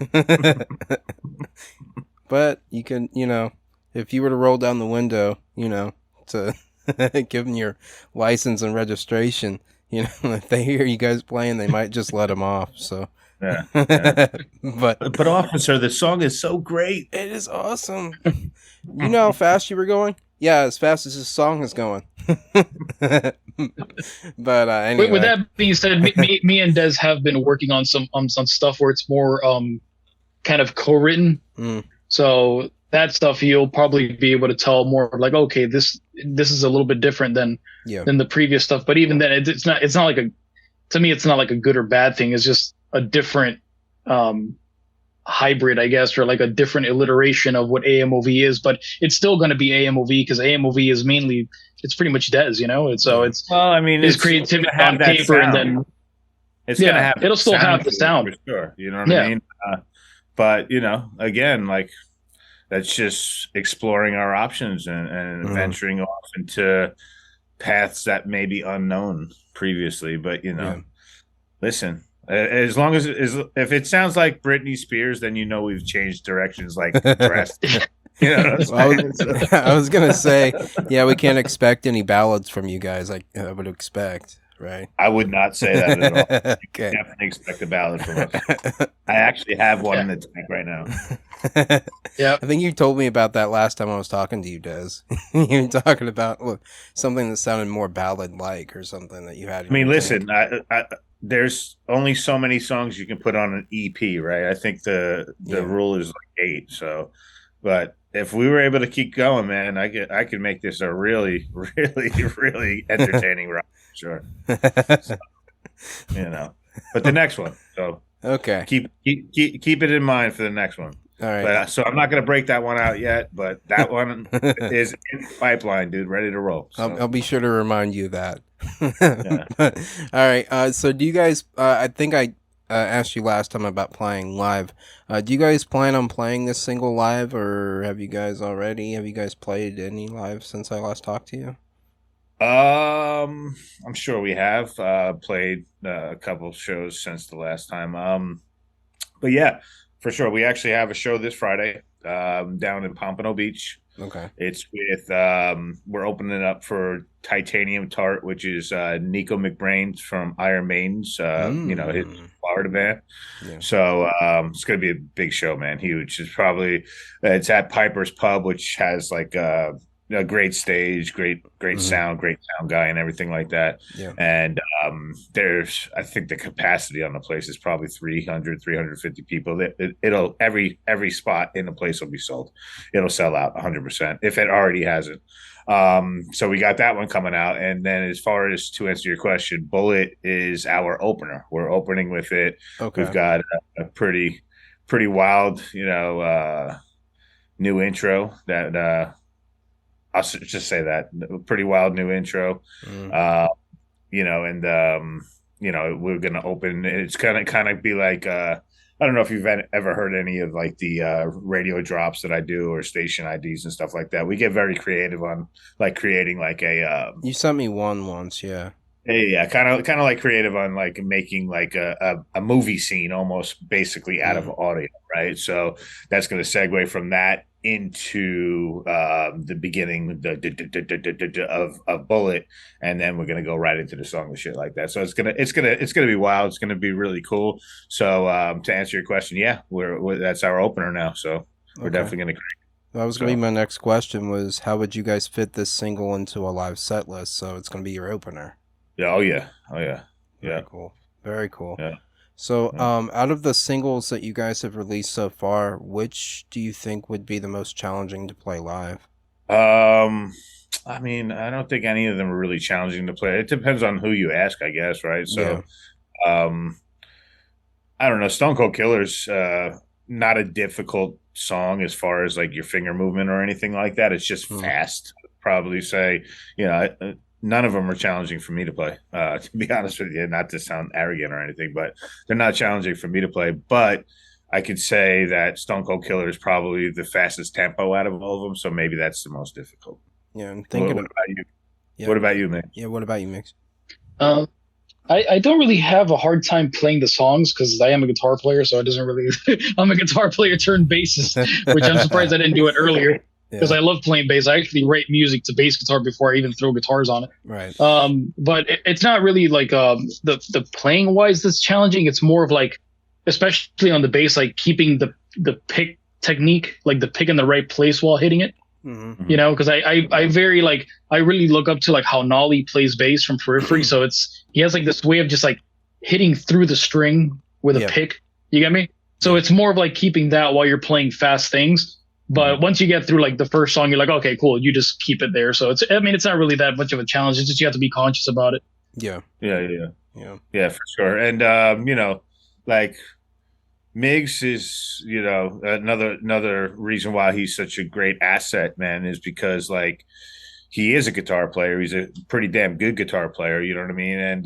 But you can, you know, if you were to roll down the window, you know, to give them your license and registration, you know, if they hear you guys playing, they might just let them off. So, but officer, the song is so great. It is awesome. You know how fast you were going? Yeah, as fast as this song is going. But anyway. With that being said, me and Des have been working on some stuff where it's more kind of co-written. So that stuff you'll probably be able to tell more like, okay, this is a little bit different Yeah. than the previous stuff. But even then, it's not like a, to me, it's not like a good or bad thing. It's just a different hybrid, I guess, or like a different alliteration of what AMOV is. But it's still going to be AMOV because AMOV is mainly, it's pretty much Dez, you know. And so it's well, I mean, his it's creativity gonna have on that paper, and sound. then It's gonna have it'll still have the to it sound. for sure. You know what I mean? But you know, again, like that's just exploring our options and venturing off into paths that may be unknown previously. But you know, listen, as long as if it sounds like Britney Spears, then you know we've changed directions like drastically. You know what I'm saying? I was gonna say, yeah, we can't expect any ballads from you guys. Like I would expect, right? I would not say that at all. Okay. Definitely expect a ballad from us. I actually have one in the tank right now. Yeah. I think you told me about that last time I was talking to you, Des. You were talking about something that sounded more ballad-like or something that you had. I mean, listen, there's only so many songs you can put on an EP, right? I think the rule is like 8. So, but if we were able to keep going, man, I could make this a really, really, really entertaining rock. Sure. So, you know, but the next one. So okay, keep it in mind for the next one. All right. But, so I'm not going to break that one out yet, but that one is in the pipeline, dude, ready to roll. So. I'll be sure to remind you of that. All right. So do you guys? I think I asked you last time about playing live. Do you guys plan on playing this single live, or have you guys already? Have you guys played any live since I last talked to you? I'm sure we have played a couple shows since the last time. But yeah, for sure, we actually have a show this Friday down in Pompano Beach. Okay. It's with we're opening up for Titanium Tart, which is Nico McBrain from Iron Maiden's you know, his Florida band. Yeah. So it's gonna be a big show, man. Huge. It's at Piper's Pub, which has like a great stage, great sound, great sound guy, and everything like that. Yeah. And I think the capacity on the place is probably 350 people. It'll every spot in the place will be sold. It'll sell out 100% if it already hasn't. So we got that one coming out, and then as far as to answer your question, Bullet is our opener. We're opening with it. Okay. We've got a pretty wild, you know, new intro that. I'll just say that pretty wild new intro, you know, and you know, we're gonna open. It's gonna kind of be like I don't know if you've ever heard any of like the radio drops that I do or station IDs and stuff like that. We get very creative on like creating like a. You sent me one once, yeah. Yeah, kind of like creative on like making like a movie scene almost basically out of audio, right? So that's going to segue from that into the beginning of Bullet, and then we're going to go right into the song and shit like that. So it's gonna be wild. It's gonna be really cool. So to answer your question, yeah, we're that's our opener now. So we're definitely gonna. That was going to be my next question. Was how would you guys fit this single into a live set list? So it's going to be your opener. Yeah. Oh yeah. Very cool. Very cool. Yeah. So, out of the singles that you guys have released so far, which do you think would be the most challenging to play live? I mean, I don't think any of them are really challenging to play. It depends on who you ask, I guess, right? So, I don't know. Stone Cold Killer's not a difficult song as far as like your finger movement or anything like that. It's just fast. I'd probably say, you know, none of them are challenging for me to play, to be honest with you, not to sound arrogant or anything, but they're not challenging for me to play. But I could say that Stone Cold Killer is probably the fastest tempo out of all of them, so maybe that's the most difficult. Yeah, I'm thinking. What about you? Yeah. What about you, Mix? Yeah, what about you, Mix? I don't really have a hard time playing the songs because I am a guitar player, so it doesn't really. I'm a guitar player turned bassist, which I'm surprised I didn't do it earlier. Because I love playing bass. I actually write music to bass guitar before I even throw guitars on it. Right. But it's not really like the playing wise that's challenging. It's more of like, especially on the bass, like keeping the pick technique, like the pick in the right place while hitting it. Mm-hmm. You know, because I very like I really look up to like how Nolly plays bass from Periphery. So he has like this way of just like hitting through the string with a pick. You get me? So it's more of like keeping that while you're playing fast things. But once you get through like the first song, you're like, okay, cool. You just keep it there. So it's not really that much of a challenge. It's just you have to be conscious about it. Yeah. Yeah, for sure. And like Miggs is, another reason why he's such a great asset, man, is because like he is a guitar player. He's a pretty damn good guitar player. You know what I mean? And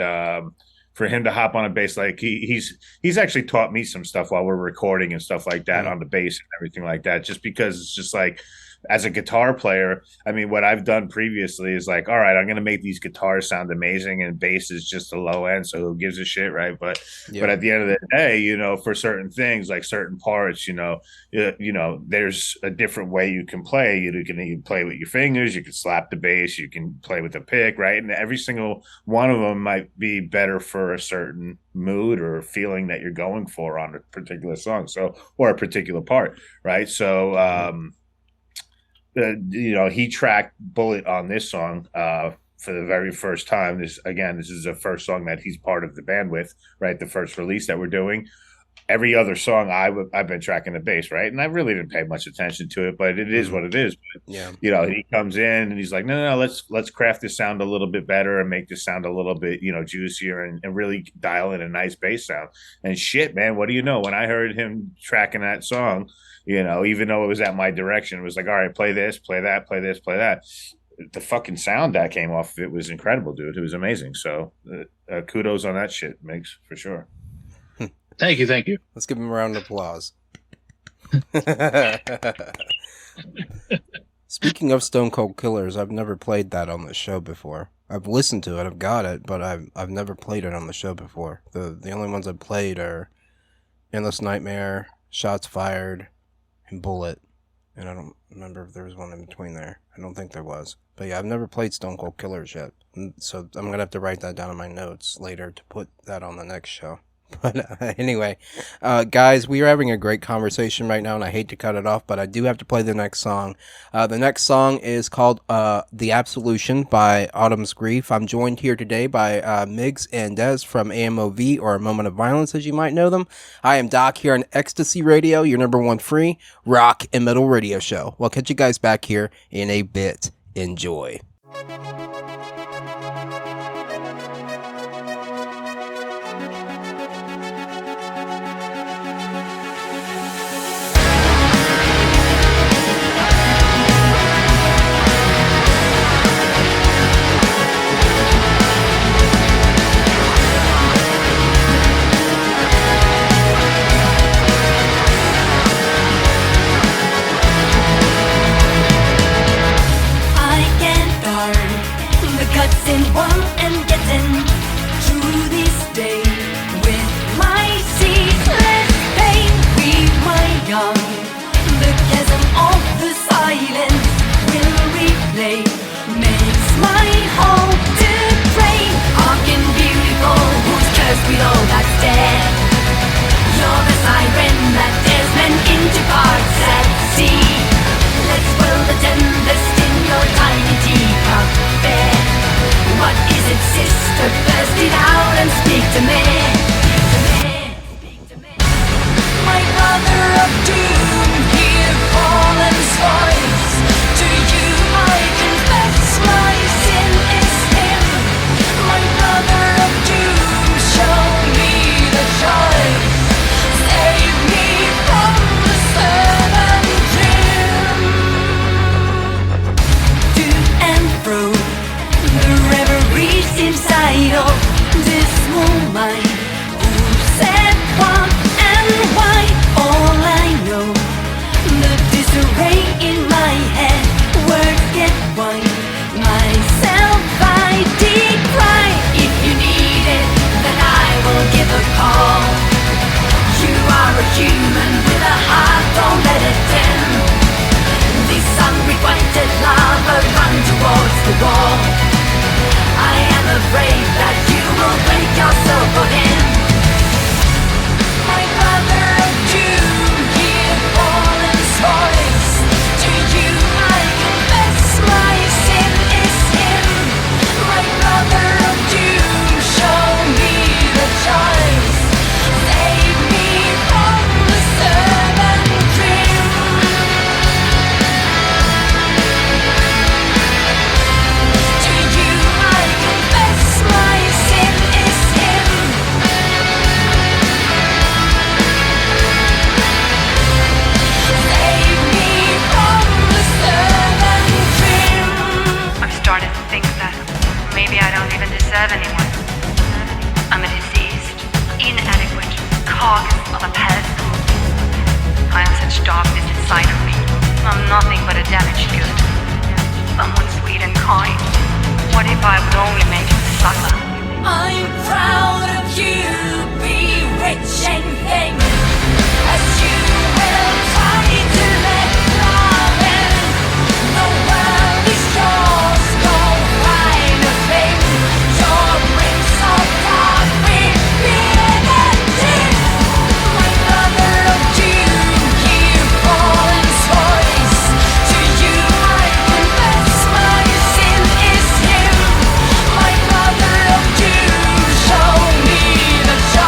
for him to hop on a bass, like he's actually taught me some stuff while we're recording and stuff like that on the bass and everything like that. Just because it's just like, as a guitar player, I mean, what I've done previously is like, all right, I'm going to make these guitars sound amazing, and bass is just the low end, so who gives a shit, right? But at the end of the day, for certain things, like certain parts, there's a different way you can play. You can play with your fingers, you can slap the bass, you can play with a pick, right? And every single one of them might be better for a certain mood or feeling that you're going for on a particular song, or a particular part, right? So, he tracked Bullet on this song for the very first time. This is the first song that he's part of the band with, right? The first release that we're doing. Every other song I've been tracking the bass, right? And I really didn't pay much attention to it, but it is what it is. But, he comes in and he's like, no, let's craft this sound a little bit better and make this sound a little bit, juicier and really dial in a nice bass sound. And shit, man, what do you know? When I heard him tracking that song, even though it was at my direction, it was like, all right, play this, play that, play this, play that. The fucking sound that came off of it was incredible, dude. It was amazing. So kudos on that shit, Migs, for sure. Thank you. Let's give him a round of applause. Speaking of Stone Cold Killers, I've never played that on the show before. I've listened to it, I've got it, but I've never played it on the show before. The only ones I've played are Endless Nightmare, Shots Fired, and Bullet. And I don't remember if there was one in between there. I don't think there was. But yeah, I've never played Stone Cold Killers yet. So I'm going to have to write that down in my notes later to put that on the next show. But anyway, guys, we are having a great conversation right now, and I hate to cut it off, but I do have to play the next song. The next song is called The Absolution by Autumn's Grief. I'm joined here today by Miggs and Des from AMoV, or A Moment of Violence, as you might know them. I am Doc here on Ecstasy Radio, your number one free rock and metal radio show. We'll catch you guys back here in a bit. Enjoy. I get dark. carcass of a pedestal. I have such darkness inside of me. I'm nothing but a damaged good. Someone sweet and kind. What if I was only meant to suffer? I'm proud of you, be rich and famous, as you will try to let love in. The world is yours, go find a thing. Your bricks of dark with being and deep. My brother loved you, hear Paul's voice. To you I confess my sin is you. My brother loved you, show me the choice.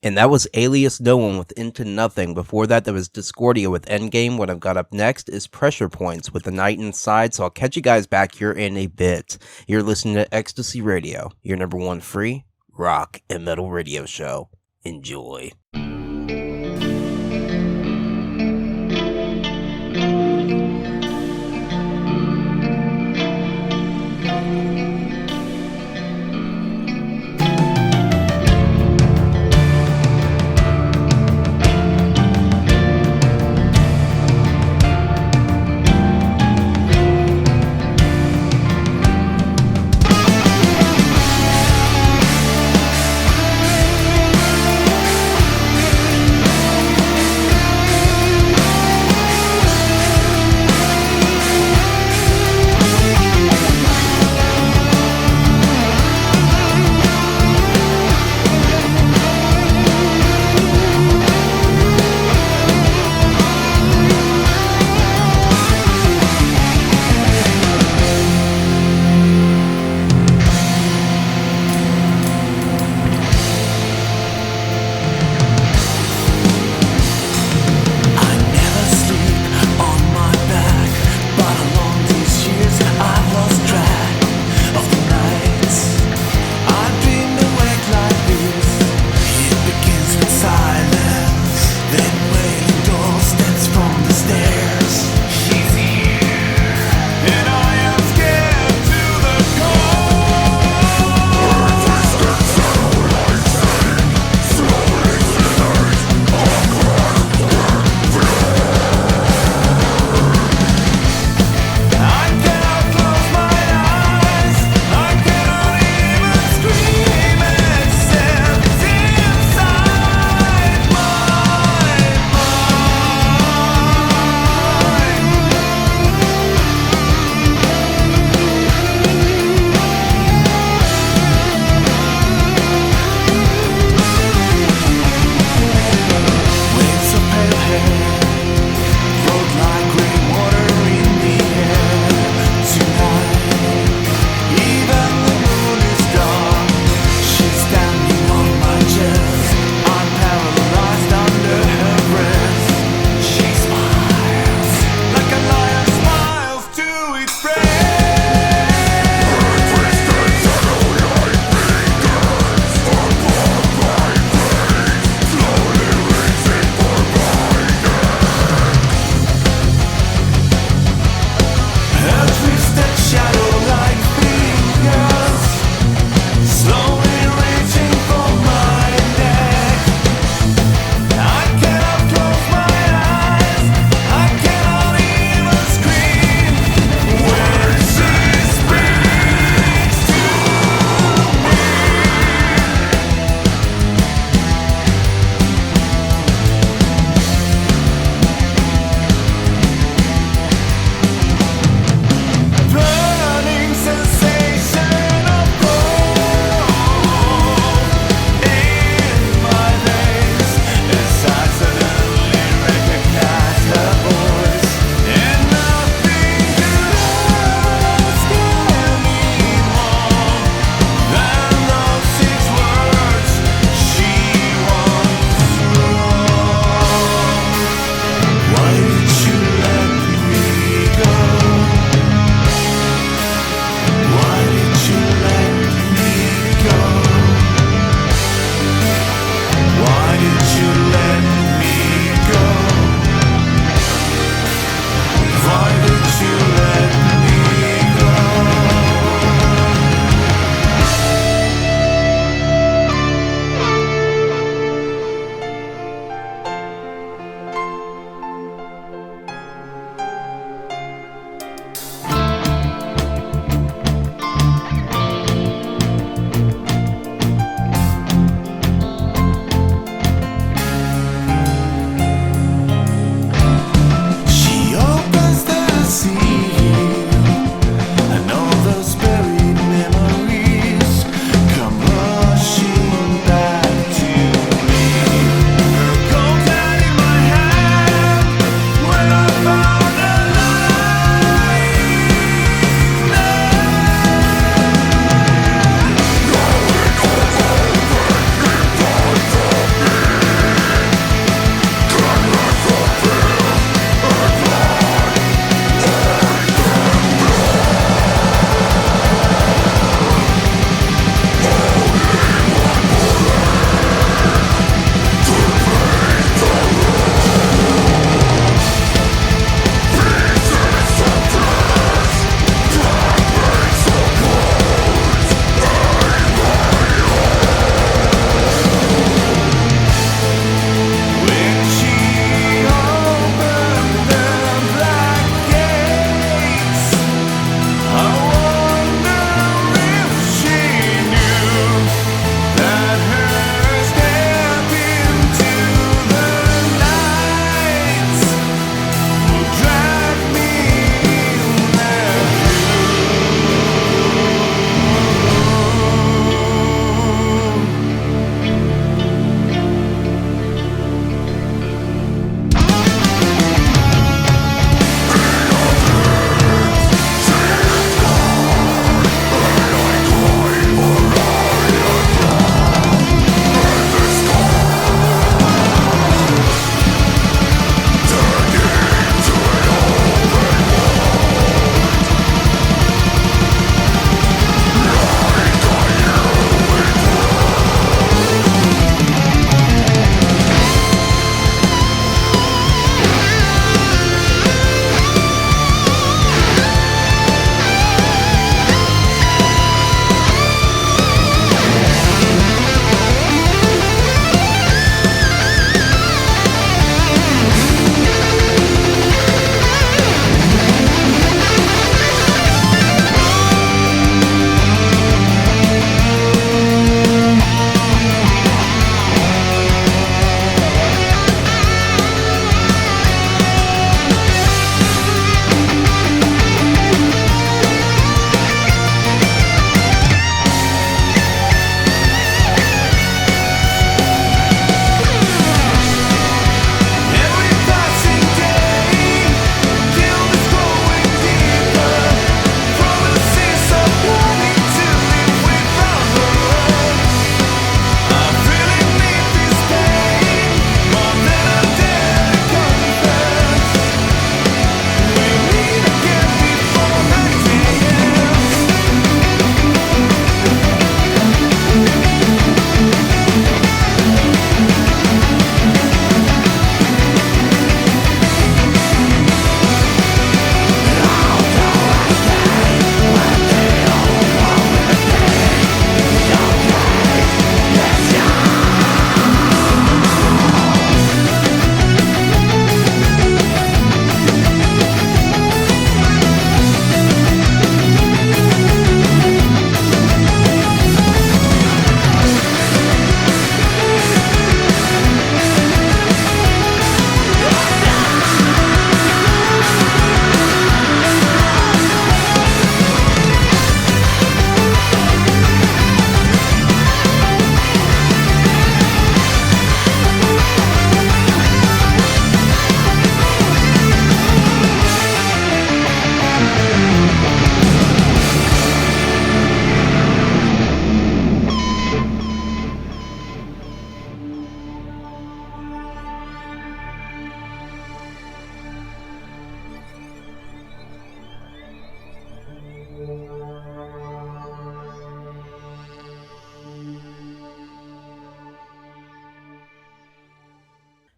And that was Alias No One with Into Nothing. Before that, there was Discordia with Endgame. What I've got up next is Pressure Points with The Night Inside. So I'll catch you guys back here in a bit. You're listening to Ecstasy Radio, your number one free rock and metal radio show. Enjoy. Thank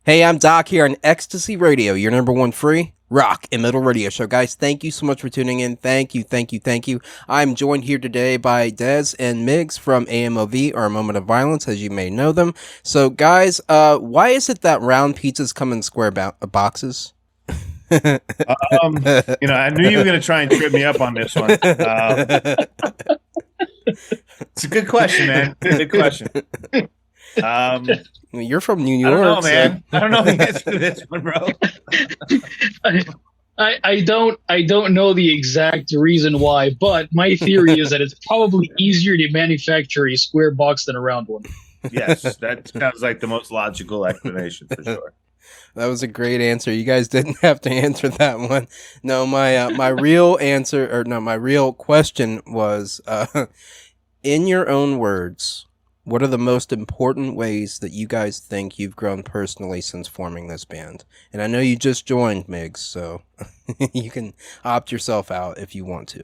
Hey, I'm Doc here on Ecstasy Radio, your number one free rock and metal radio show. Guys, thank you so much for tuning in. Thank you, thank you, thank you. I'm joined here today by Dez and Migs from AMoV, or A Moment of Violence, as you may know them. So, guys, why is it that round pizzas come in square boxes? I knew you were going to try and trip me up on this one. It's a good question, man. Good question. You're from New York. I don't know, man. I don't know the answer to this one, bro. I don't know the exact reason why, but my theory is that it's probably easier to manufacture a square box than a round one. Yes, that sounds like the most logical explanation for sure. That was a great answer. You guys didn't have to answer that one. No, my real answer, or no, my real question was, in your own words, what are the most important ways that you guys think you've grown personally since forming this band? And I know you just joined, Migs, so you can opt yourself out if you want to.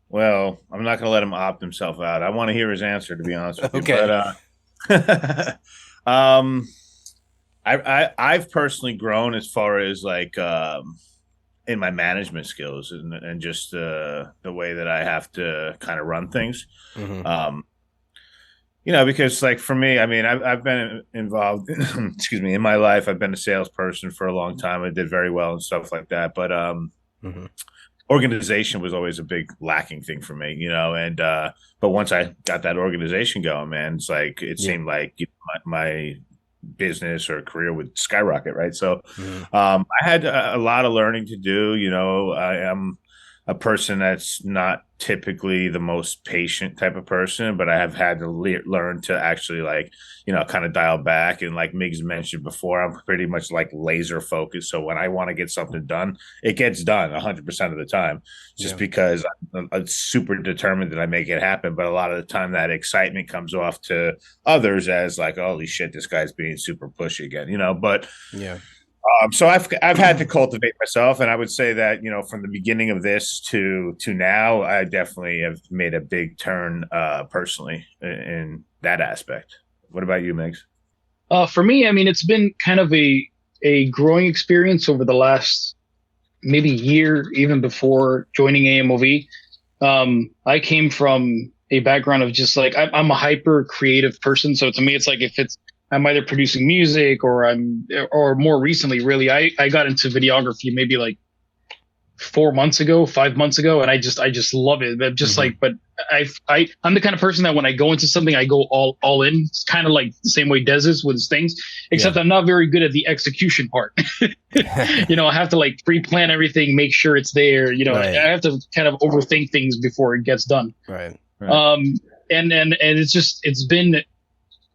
Well, I'm not going to let him opt himself out. I want to hear his answer, to be honest with you. Okay. But, I've personally grown as far as like in my management skills and just the way that I have to kind of run things. Mm-hmm. Because like for me, I mean, I've been involved, excuse me, in my life. I've been a salesperson for a long time. I did very well and stuff like that. But Mm-hmm. organization was always a big lacking thing for me, and but once I got that organization going, man, it's like it seemed like my business or career would skyrocket, right? So I had a lot of learning to do. I am a person that's not typically the most patient type of person, but I have had to learn to actually kind of dial back. And like Migs mentioned before, I'm pretty much like laser focused. So when I want to get something done, it gets done 100% of the time, just because I'm super determined that I make it happen. But a lot of the time that excitement comes off to others as like, holy shit, this guy's being super pushy again, but so I've had to cultivate myself, and I would say that from the beginning of this to now, I definitely have made a big turn personally in that aspect. What about you, Migs? For me, I mean, it's been kind of a growing experience over the last maybe year, even before joining AMoV. I came from a background of just like I'm a hyper creative person, so to me, it's like if I'm either producing music or more recently, really, I got into videography maybe like 5 months ago, and I just love it. I'm just like, but I'm the kind of person that when I go into something, I go all in. It's kind of like the same way Dez is with his things, except I'm not very good at the execution part. I have to like pre-plan everything, make sure it's there. Right. I have to kind of overthink things before it gets done. Right. And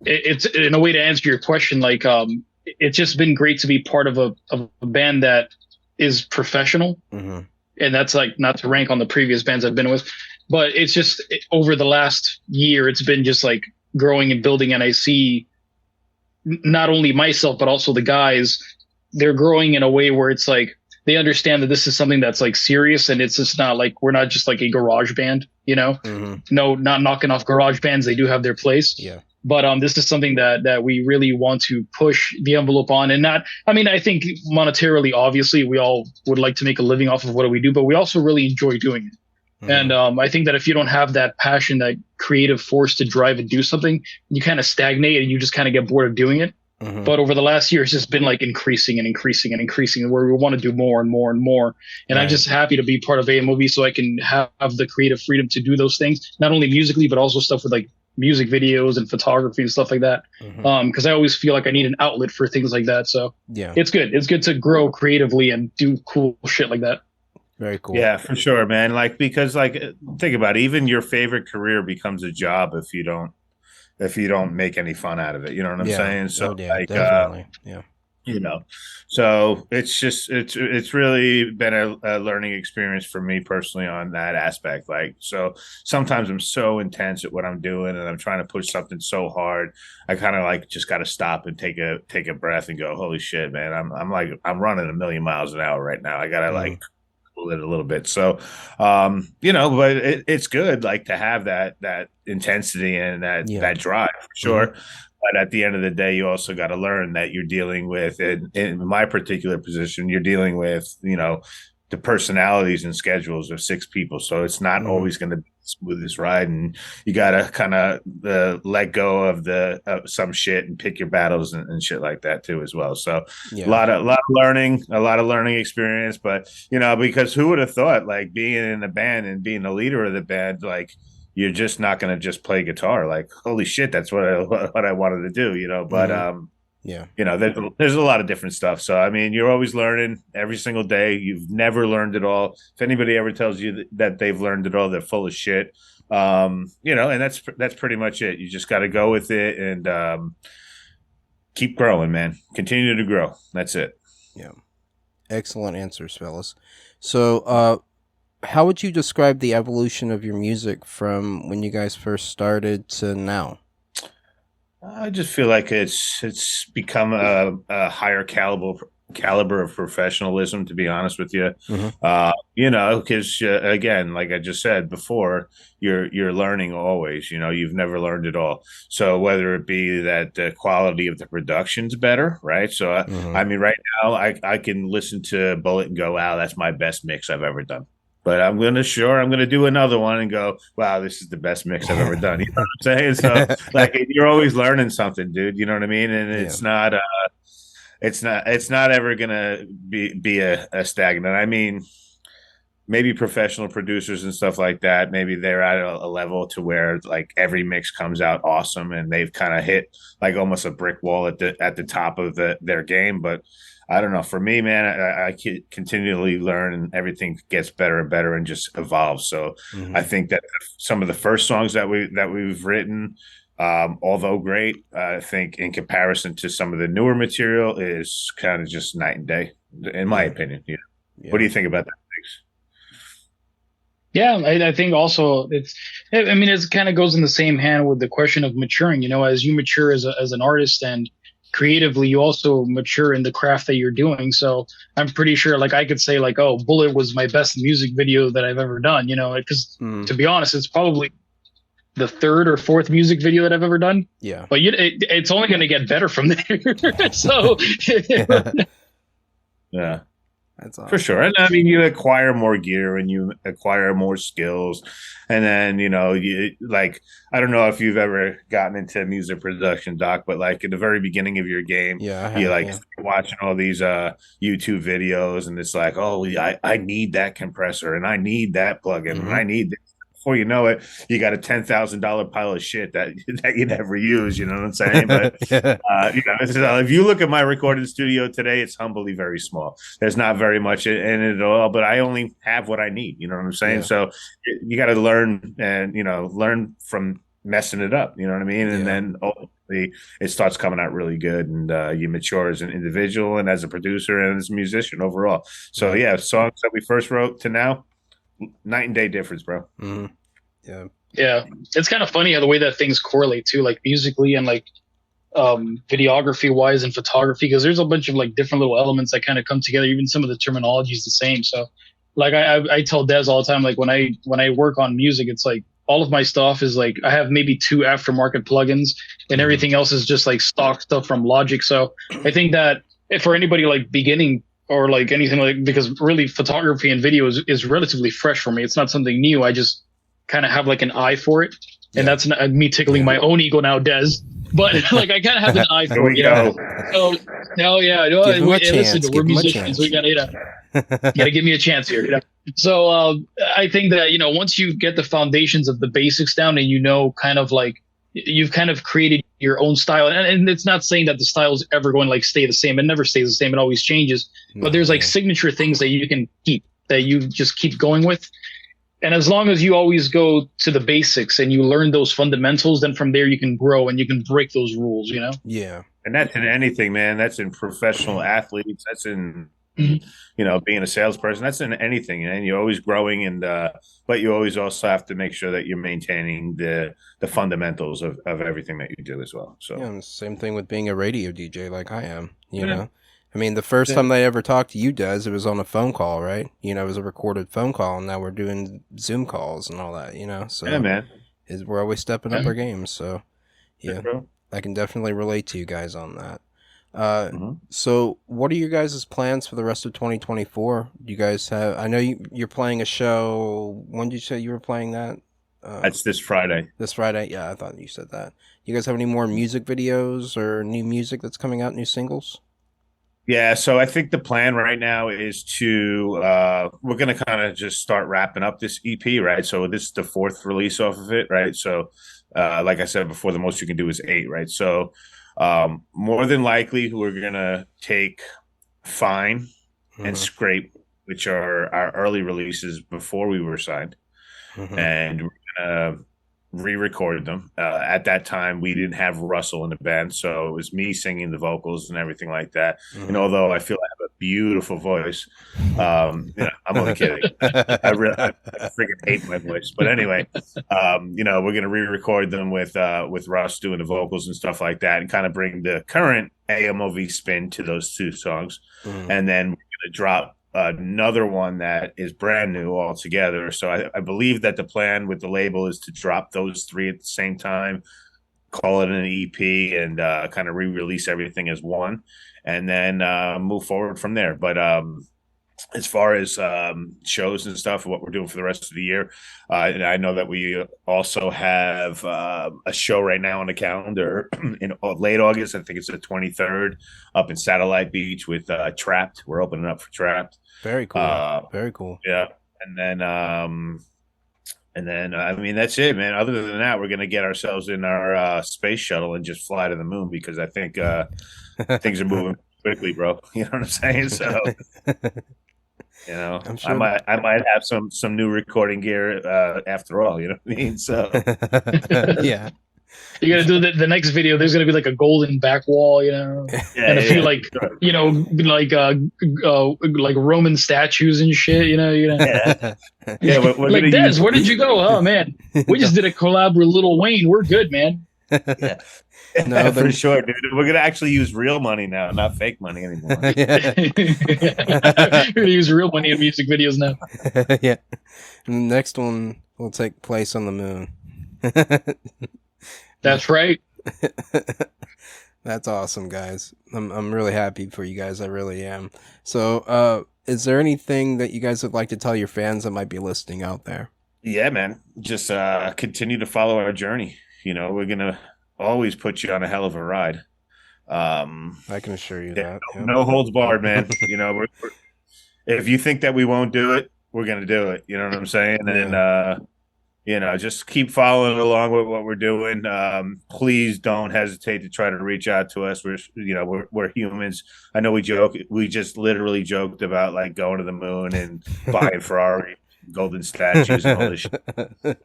it's in a way to answer your question, like it's just been great to be part of a band that is professional. Mm-hmm. And that's like not to rank on the previous bands I've been with, but it's just over the last year it's been just like growing and building, and I see not only myself but also the guys, they're growing in a way where it's like they understand that this is something that's like serious, and it's just not like we're not just like a garage band, Mm-hmm. No, not knocking off garage bands, they do have their place. But this is something that we really want to push the envelope on, and I think monetarily, obviously, we all would like to make a living off of what we do, but we also really enjoy doing it. Mm-hmm. And I think that if you don't have that passion, that creative force to drive and do something, you kind of stagnate and you just kind of get bored of doing it. Mm-hmm. But over the last year, it's just been like increasing and increasing and increasing, where we want to do more and more and more. And I'm just happy to be part of AMoV so I can have the creative freedom to do those things, not only musically, but also stuff with like music videos and photography and stuff like that. Because I always feel like I need an outlet for things like that. So it's good. It's good to grow creatively and do cool shit like that. Very cool. Yeah, for sure, man. Like, because like, think about it, even your favorite career becomes a job if you don't make any fun out of it. You know what I'm saying? So definitely. So it's really been a learning experience for me personally on that aspect. Like, so sometimes I'm so intense at what I'm doing and I'm trying to push something so hard, I kind of like just got to stop and take a breath and go, holy shit, man, I'm running 1,000,000 miles an hour right now. I gotta like control it a little bit. So, but it's good, like, to have that intensity and that drive for sure. But at the end of the day, you also got to learn that you're dealing with, in my particular position, you're dealing with, the personalities and schedules of 6 people. So it's not always going to be the smoothest ride, and you got to kind of let go of some shit and pick your battles and shit like that too as well. So a lot of learning experience, but because who would have thought, like, being in a band and being the leader of the band, like, you're just not going to just play guitar. Like, holy shit, that's what I wanted to do, but there's a lot of different stuff. So, I mean, you're always learning every single day. You've never learned it all. If anybody ever tells you that they've learned it all, they're full of shit. And that's pretty much it. You just got to go with it and keep growing, man. Continue to grow. That's it. Yeah. Excellent answers, fellas. So, how would you describe the evolution of your music from when you guys first started to now? I just feel like it's become a higher caliber of professionalism, to be honest with you. Because again, like I just said before, you're learning always. You've never learned it all. So whether it be that the quality of the production's better, right? So I mean, right now I can listen to Bullet and go, wow, that's my best mix I've ever done. But I'm going to do another one and go, wow, this is the best mix I've ever done. You know what I'm saying? So, like, you're always learning something, dude. You know what I mean? And it's not ever going to be a stagnant. I mean, maybe professional producers and stuff like that, maybe they're at a level to where, like, every mix comes out awesome and they've kind of hit, like, almost a brick wall at the top of their game. But I don't know. For me, man, I continually learn and everything gets better and better and just evolves. So I think that some of the first songs that we've written, although great, I think in comparison to some of the newer material is kind of just night and day, in my opinion. What do you think about that? Yeah, I think also it kind of goes in the same hand with the question of maturing. As you mature as an artist and creatively, you also mature in the craft that you're doing. So I'm pretty sure, like, I could say, like, oh, Bullet was my best music video that I've ever done, because to be honest, it's probably the third or fourth music video that I've ever done. Yeah. But it's only going to get better from there. So yeah. That's awesome. For sure. And I mean, you acquire more gear and you acquire more skills. And then, you, like, I don't know if you've ever gotten into music production, Doc, but, like, at the very beginning of your game, watching all these YouTube videos and it's like, oh, I need that compressor and I need that plugin and I need this. Before you know it, you got a $10,000 pile of shit that you never use. You know what I'm saying? But if you look at my recording studio today, it's humbly very small. There's not very much in it at all. But I only have what I need. You know what I'm saying? Yeah. So you got to learn and learn from messing it up. You know what I mean? And then ultimately, it starts coming out really good, and you mature as an individual and as a producer and as a musician overall. So songs that we first wrote to now. Night and day difference, bro. Yeah, it's kind of funny how the way that things correlate too, like musically and like videography wise and photography, because there's a bunch of, like, different little elements that kind of come together. Even some of the terminology is the same. So, like, I tell Des all the time, like, when I work on music, it's like all of my stuff is like I have maybe 2 aftermarket plugins and everything else is just like stock stuff from Logic. So I think that if for anybody like beginning or like anything, like, because really photography and video is relatively fresh for me. It's not something new. I just kind of have like an eye for it. And that's not, me tickling my own ego now, Des. But like I kind of have an eye for it. So no, listen, we're musicians. We gotta give me a chance here. So I think that once you get the foundations of the basics down, and kind of like you've kind of created your own style, and it's not saying that the style is ever going to like stay the same. It never stays the same. It always changes. But there's like signature things that you can keep, that you just keep going with. And as long as you always go to the basics and you learn those fundamentals, then from there you can grow and you can break those rules, Yeah. And that's in anything, man. That's in professional athletes. That's in, being a salesperson. That's in anything. And you're always growing, but you always also have to make sure that you're maintaining the fundamentals of everything that you do as well. So same thing with being a radio DJ like I am, you know. I mean, the first time they ever talked to you, Des, it was on a phone call, right? You know, it was a recorded phone call, and now we're doing Zoom calls and all that. You know, so Yeah, man. we're always stepping up Yeah. our games. So yeah, Bro. I can definitely relate to you guys on that. Mhm. So what are your guys' plans for the rest of 2024? Do you guys have? I know you're playing a show. When did you say you were playing that? That's this Friday. This Friday. Yeah, I thought you said that. You guys have any more music videos or new music that's coming out, new singles? Yeah, so I think the plan right now is to we're gonna kind of just start wrapping up this EP, right? So this is the fourth release off of it, right? So like I said before, the most you can do is 8, right? So more than likely we're gonna take Fine and Mm-hmm. Scrape, which are our early releases before we were signed, Mm-hmm. and we're gonna re-record them. At that time, we didn't have Russell in the band, so it was me singing the vocals and everything like that. And although I feel I have a beautiful voice, I'm only kidding. I freaking hate my voice, but anyway, we're gonna re-record them with Russ doing the vocals and stuff like that, and kind of bring the current AMoV spin to those 2 songs, Mhm. and then we're gonna drop another one that is brand new altogether. So I believe that the plan with the label is to drop those 3 at the same time, call it an EP, and kind of re-release everything as one, and then move forward from there. But as far as shows and stuff, what we're doing for the rest of the year, and I know that we also have a show right now on the calendar in late August. I think it's the 23rd up in Satellite Beach with Trapped. We're opening up for Trapped. Very cool. Very cool. Yeah, and then I mean that's it, man. Other than that, we're gonna get ourselves in our space shuttle and just fly to the moon because I think things are moving quickly, bro. You know what I'm saying? So I'm sure. I might have some new recording gear after all. You know what I mean? So Yeah. You got to do the next video. There's going to be like a golden back wall, and a few like Roman statues and shit. yeah, we're Like gonna Des, use where did you go? Oh man, we just did a collab with Lil Wayne. We're good, man. yeah. No, for sure, dude. We're gonna actually use real money now, not fake money anymore. Yeah. We're gonna use real money in music videos now. Yeah. And the next one will take place on the moon. That's right. That's awesome, guys. I'm really happy for you guys. I really am. So, is there anything that you guys would like to tell your fans that might be listening out there? Yeah, man. Just continue to follow our journey. We're gonna always put you on a hell of a ride. I can assure you that. Yep. No holds barred, man. If you think that we won't do it, we're gonna do it. You know what I'm saying? Yeah. And just keep following along with what we're doing. Please don't hesitate to try to reach out to us. We're humans. I know we joke. We just literally joked about like going to the moon and buying Ferrari golden statues and all this shit.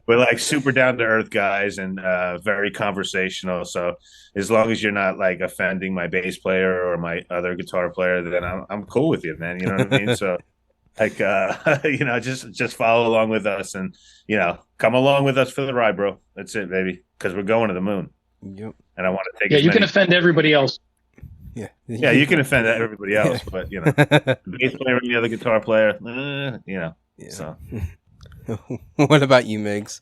We're like super down to earth guys and very conversational. So as long as you're not like offending my bass player or my other guitar player, then I'm cool with you, man. You know what I mean? So like just follow along with us and come along with us for the ride, bro. That's it, baby. Because we're going to the moon. Yep. And I want to take You can offend everybody else. Yeah. Yeah, you can offend everybody else, but the bass player and the other guitar player, Yeah. So What about you, Migs?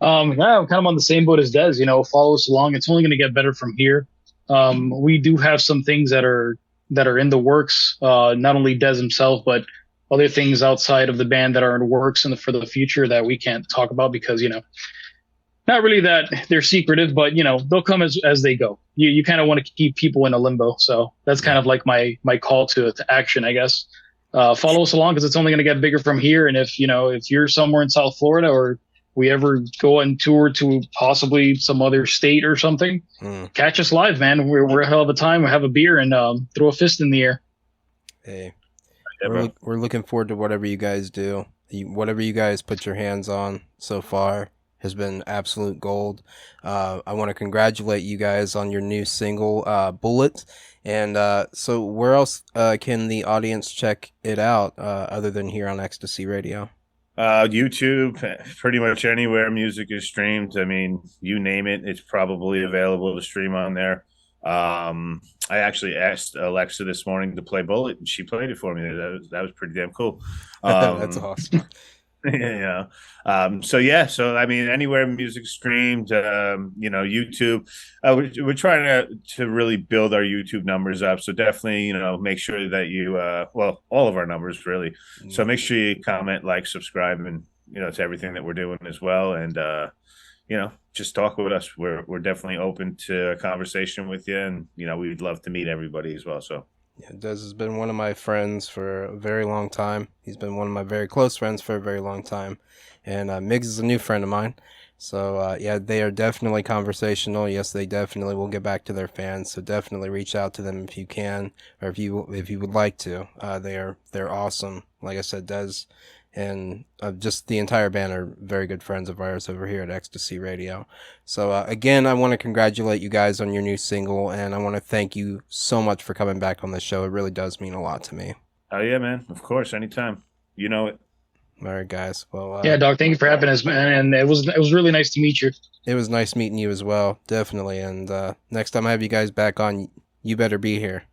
I'm kind of on the same boat as Des. Follow us along. It's only going to get better from here. We do have some things that are in the works. Not only Des himself, but other things outside of the band that are in works for the future that we can't talk about because not really that they're secretive, but they'll come as they go. You kind of want to keep people in a limbo. So that's kind of like my call to action, I guess. Follow us along because it's only going to get bigger from here. And if you're somewhere in South Florida or we ever go on tour to possibly some other state or something, catch us live, man. We're a hell of a time. We'll have a beer and throw a fist in the air. Hey, yeah, we're looking forward to whatever you guys do. Whatever you guys put your hands on so far has been absolute gold. I want to congratulate you guys on your new single, Bullet. And so where else can the audience check it out other than here on Ecstasy Radio? YouTube, pretty much anywhere music is streamed. I mean, you name it, it's probably available to stream on there. I actually asked Alexa this morning to play Bullet, and she played it for me. That was pretty damn cool. That's awesome. Yeah. So yeah, so I mean, anywhere music streamed, YouTube. We're trying to really build our YouTube numbers up. So definitely, make sure that you, well, all of our numbers really. So make sure you comment, like, subscribe, and to everything that we're doing as well. And just talk with us. We're definitely open to a conversation with you, and we'd love to meet everybody as well. So. Yeah, Des has been one of my friends for a very long time. He's been one of my very close friends for a very long time. And Miggs is a new friend of mine. So, yeah, they are definitely conversational. Yes, they definitely will get back to their fans. So definitely reach out to them if you can, or if you would like to. They're awesome. Like I said, Des and just the entire band are very good friends of ours over here at Ecstasy Radio. So again, I want to congratulate you guys on your new single, and I want to thank you so much for coming back on the show. It really does mean a lot to me. Oh yeah, man. Of course, anytime. You know it. All right, guys. Well, yeah, dog. Thank you for having us, man. And it was really nice to meet you. It was nice meeting you as well, definitely. And next time I have you guys back on, you better be here.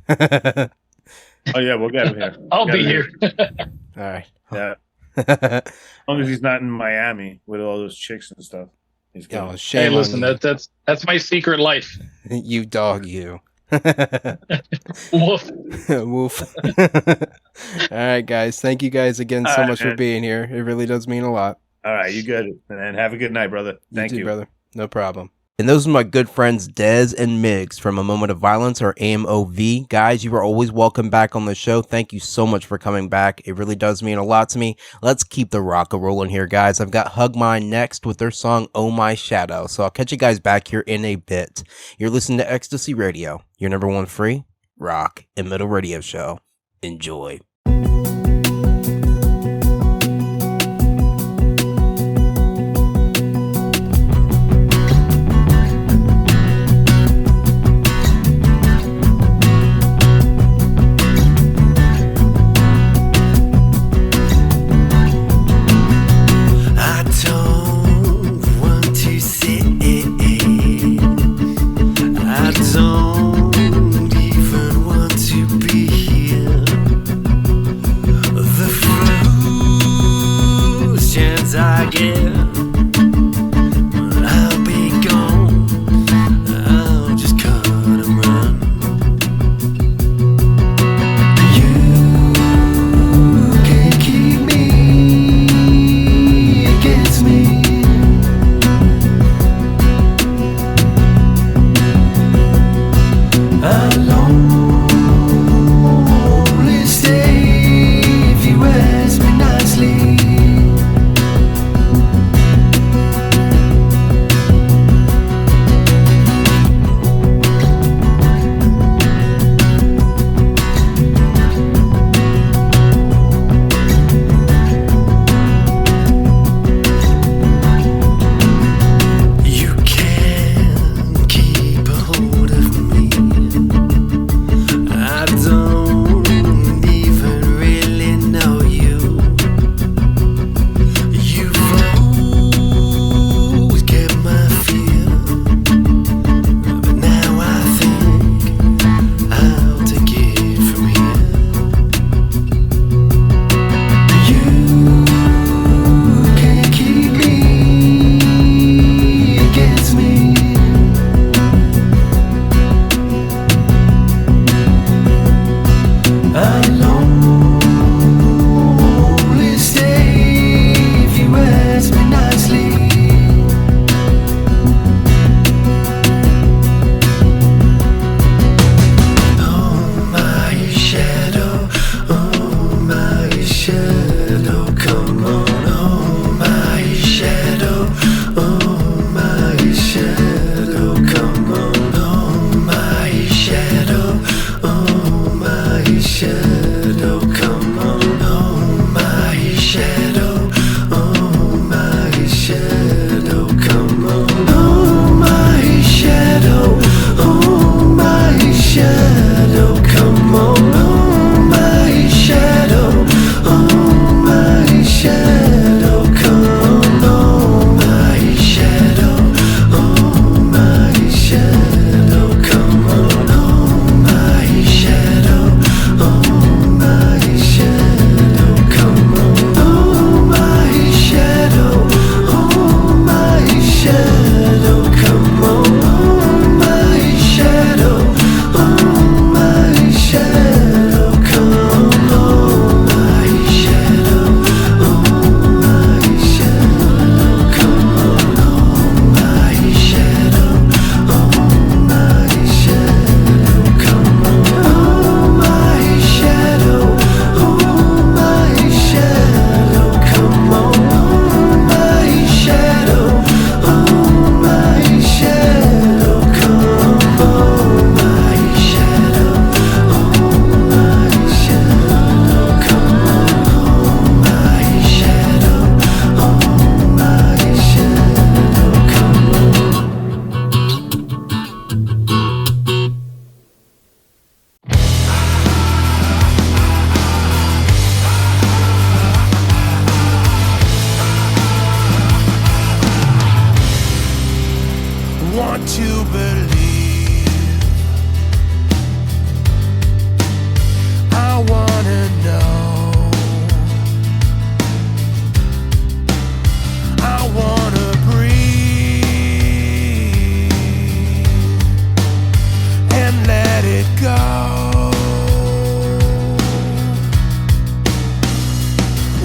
Oh yeah, we'll get him here. I'll be here. All right. Yeah. As long as he's not in Miami with all those chicks and stuff. He's good. Oh, shame hey, listen, on that's my secret life. you dog, you. Woof. Woof. All right, guys. Thank you guys again so much for being here. It really does mean a lot. All right, you good. And have a good night, brother. Thank you. Brother. No problem. And those are my good friends Des and Miggs from A Moment of Violence, or AMoV. Guys, you are always welcome back on the show. Thank you so much for coming back. It really does mean a lot to me. Let's keep the rock a rolling here, guys. I've got Hug Mine next with their song Oh My Shadow. So I'll catch you guys back here in a bit. You're listening to Ecstasy Radio, your number one free rock and metal radio show. Enjoy. I don't want to sit. I don't even want to be here. want to believe. I wanna know. I wanna breathe and let it go.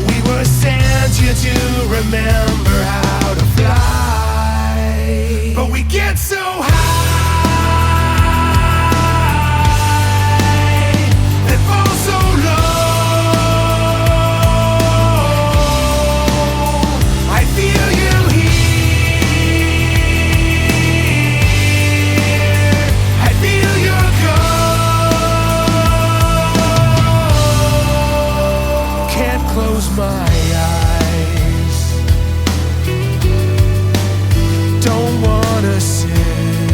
We were sent here to remember how to fly, but we get so high and fall so low. I feel you here. I feel your go. Can't close my eyes. Don't wanna sit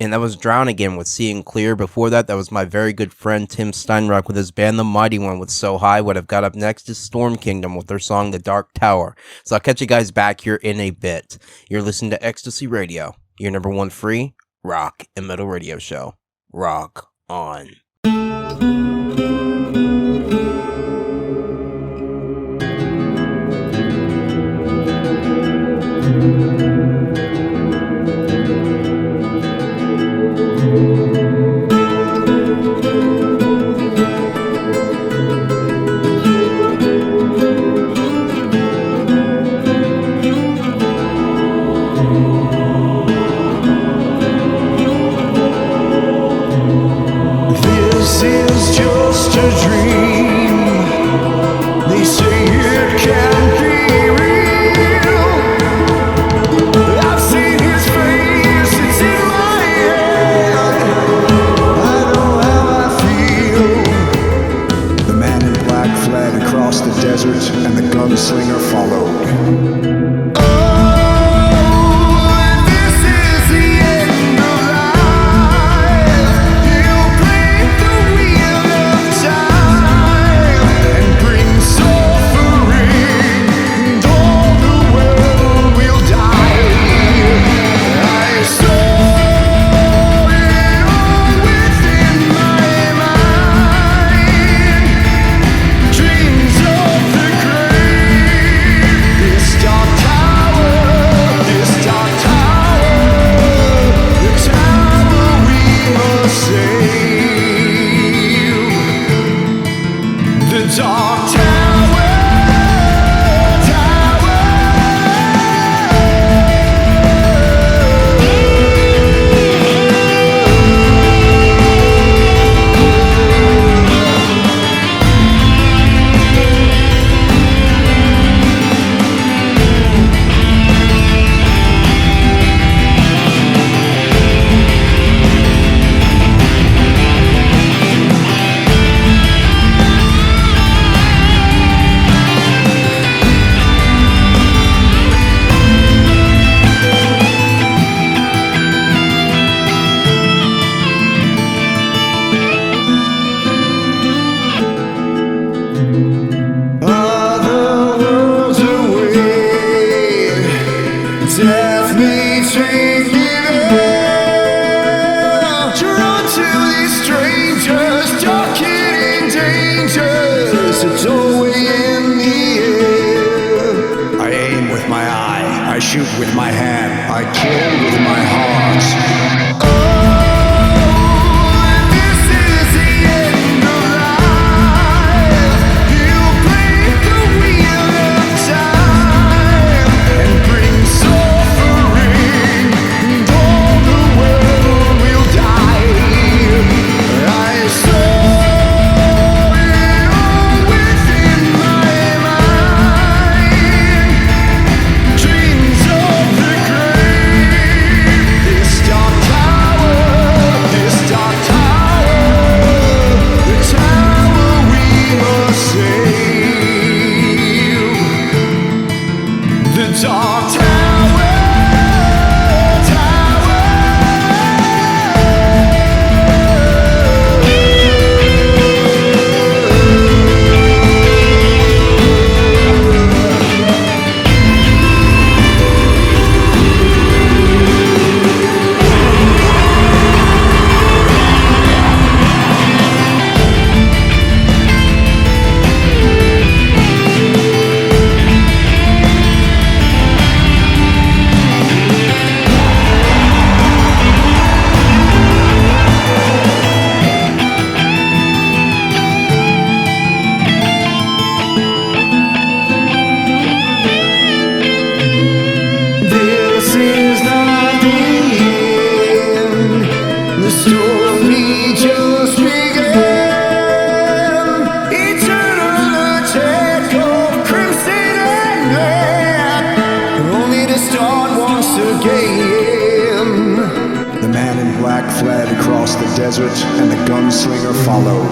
and that was Drown Again with Seeing Clear. Before that, that was my very good friend Tim Steinrock with his band The Mighty One with So High. What I've got up next is Storm Kingdom with their song The Dark Tower. So I'll catch you guys back here in a bit. You're listening to Ecstasy Radio, your number one free rock and metal radio show. Rock on. This is just a dream. They say it can't be real. I've seen his face, it's in my head. I know how I feel. The man in black fled across the desert, and the gunslinger followed. Death may take me there to run to these strangers, stuck in dangers. It's always in the air. I aim with my eye, I shoot with my hand, I kill with my heart. Desert and the gunslinger followed.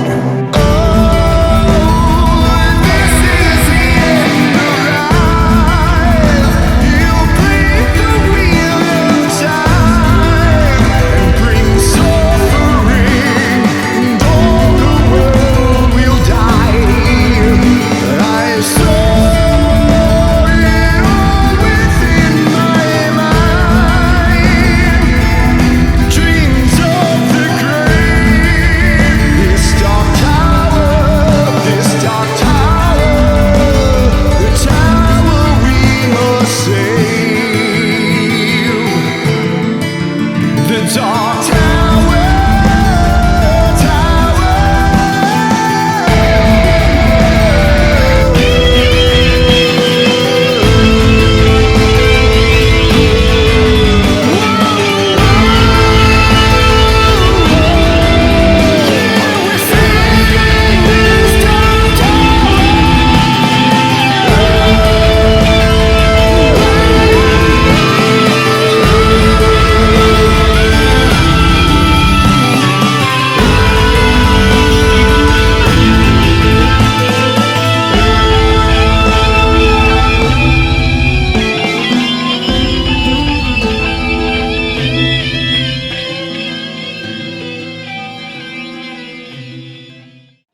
Bring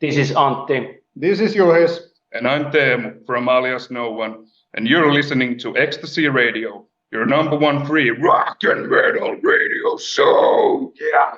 This is Antti. This is Juhis. And I'm Teemu from Alias No One, and you're listening to Ecstasy Radio, your number one free rock and metal radio show. Yeah.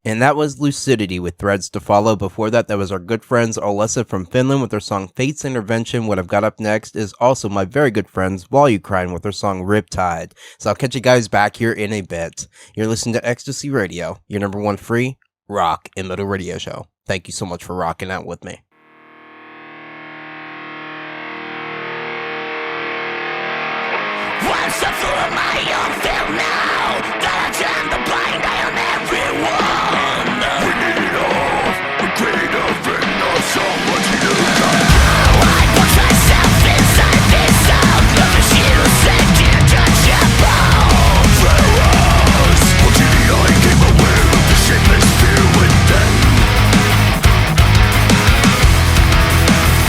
And that was Lucidity with Threads to Follow. Before that, that was our good friends Alessa from Finland with their song Fate's Intervention. What I've got up next is also my very good friends While You Crying with their song Riptide. So I'll catch you guys back here in a bit. You're listening to Ecstasy Radio, your number one free rock and metal radio show. Thank you so much for rocking out with me. Once I'm full of my own film now, that I turn the blind eye on everyone. We need it all, we're creative and not so much to do. I put myself inside this zone, love is used and untouchable. For us, until I came aware of the shapeless fear within.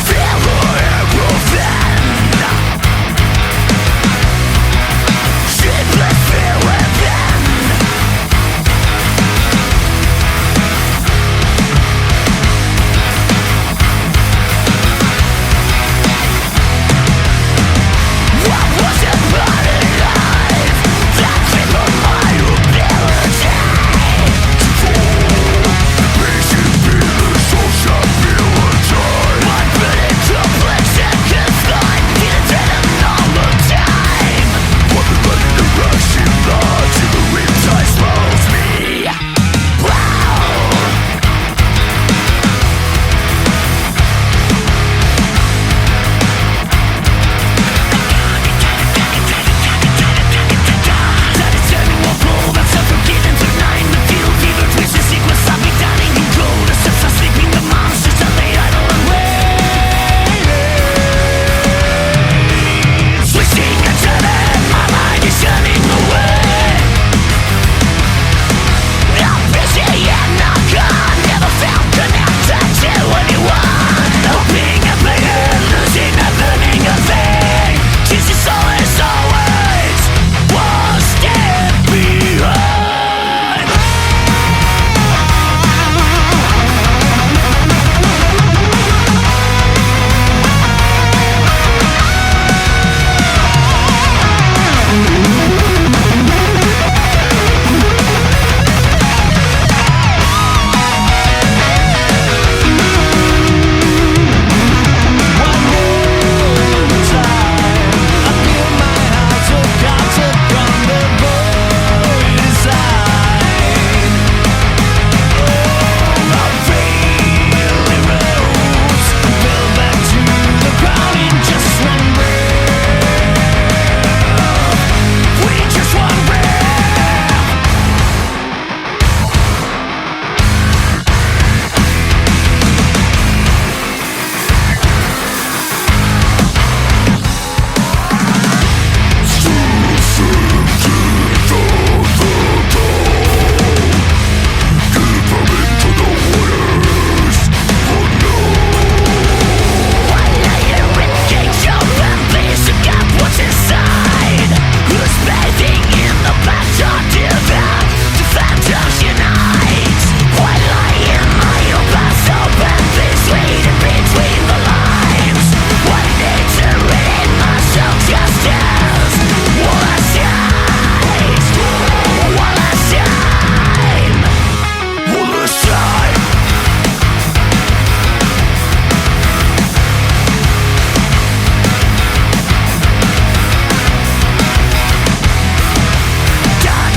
Feel the arrow then. Shapeless fear within. What was it but alive? That grip of my ability to fall. Patient feeling, social feeling. My pretty complex and confined, feeling all the time. What the running direction lies to the riptide swallows me. Wow.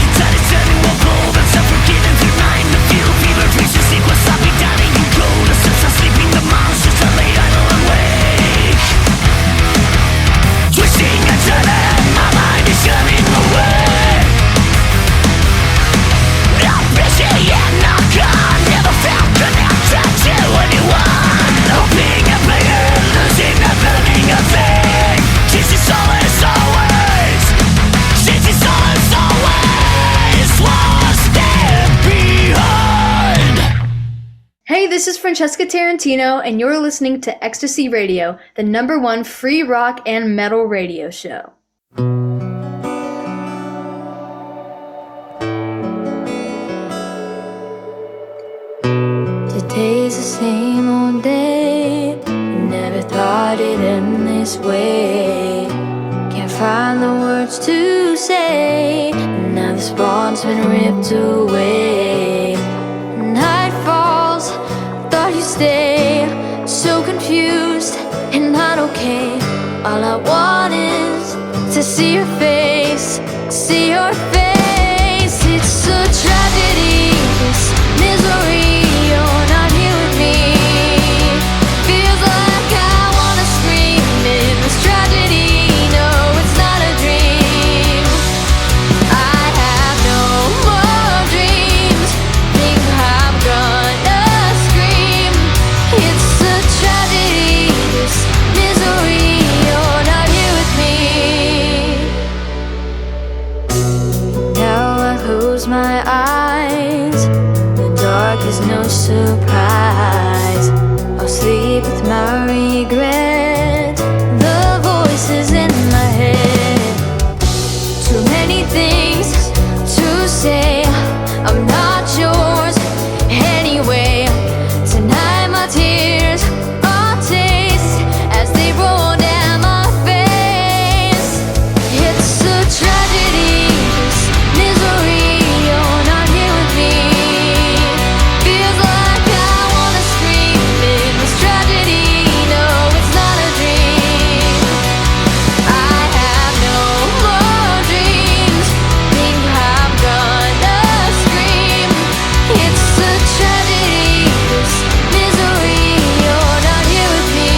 That is turning one blow, that's suffocating tonight. The field fever twists the sequence, I'll be dying in cold. The steps are sleeping, the monsters are lay idle and wait. Twisting and turning, my mind is turning away. I'm busy and not gone, never felt connected to anyone. Hoping and playing, losing and learning a thing. Jesus always, always one step behind. This is Francesca Tarantino, and you're listening to Ecstasy Radio, the number one free rock and metal radio show. Today's the same old day. Never thought it'd end this way. Can't find the words to say. Now the spawn's been ripped away. stay so confused and not okay. All I want is to see your face, see your face. It's a tragedy, this misery. You're not here with me. Feels like I wanna scream in this tragedy. No, it's not a dream. I have no more dreams. Think I'm gonna scream. It's a tragedy, this misery. You're not here with me. Now I close my eyes. The dark is no surprise. I'll sleep with my regret. The voices in my head. Too many things to say. I'm not yours anyway. Tonight my tears are taste as they roll down my face. It's a tragedy, this misery. You're not here with me. Feels like I wanna scream in this tragedy. No, it's not a dream. I have no more dreams. Think I'm gonna scream. It's a tragedy, this misery. You're not here with me.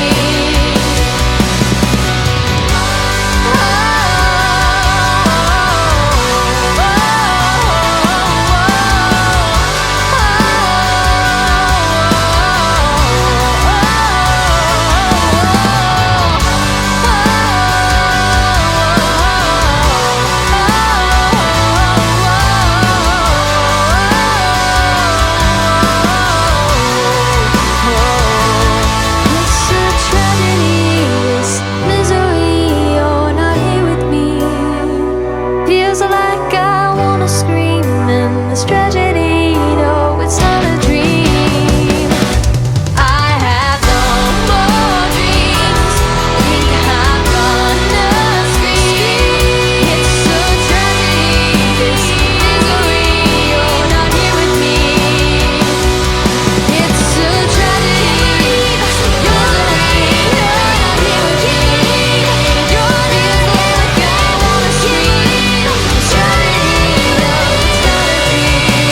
It's a tragedy, this misery. You're not here with me. Feels like I wanna scream in this tragedy. No, it's not a dream. I have no more dreams. Think I'm gonna scream. It's a tragedy, this misery. You're not here with me. It's a tragedy, this misery. You're not here with me. You're feels like I wanna scream. This tragedy, no, it's not a dream.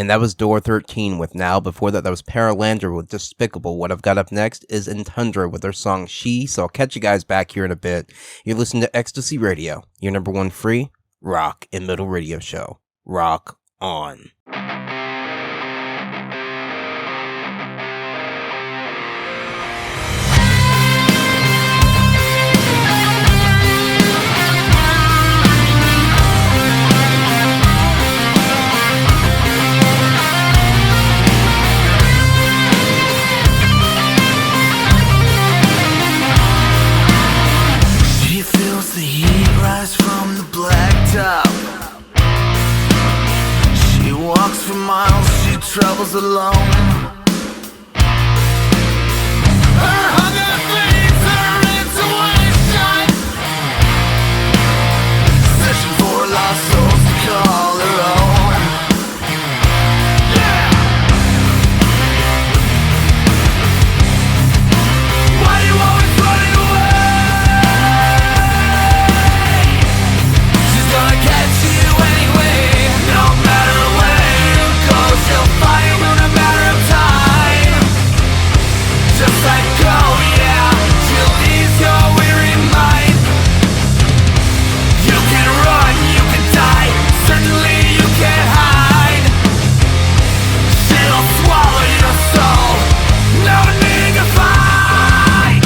and that was Door 13 with Now. Before that was Paralandra with Despicable. What I've got up next is In Tundra with their song She, so I'll catch you guys back here in a bit. You're listening to Ecstasy Radio, your number one free rock and metal radio show. Rock on. She feels the heat rise from the blacktop. She walks for miles, she travels alone. Her hunger feeds her intuition, searching for lost souls to call her own. Yeah. Why you always running away? She's gonna catch you anyway. No matter where you go, she'll find you in a matter of time. Just let go, yeah, she'll ease your weary mind. You can run, you can die, certainly you can't hide. She'll swallow your soul, no need to fight.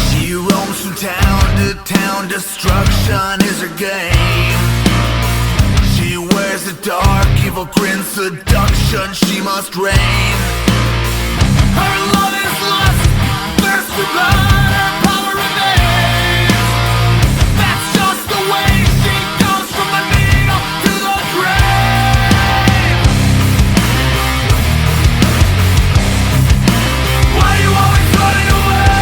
She roams from town to town, destruction is her game. She wears a dark, evil grin, seduction she must reign. Her love is lust, thirst for blood, her power remains. That's just the way she goes from the needle to the grave. Why you always running away?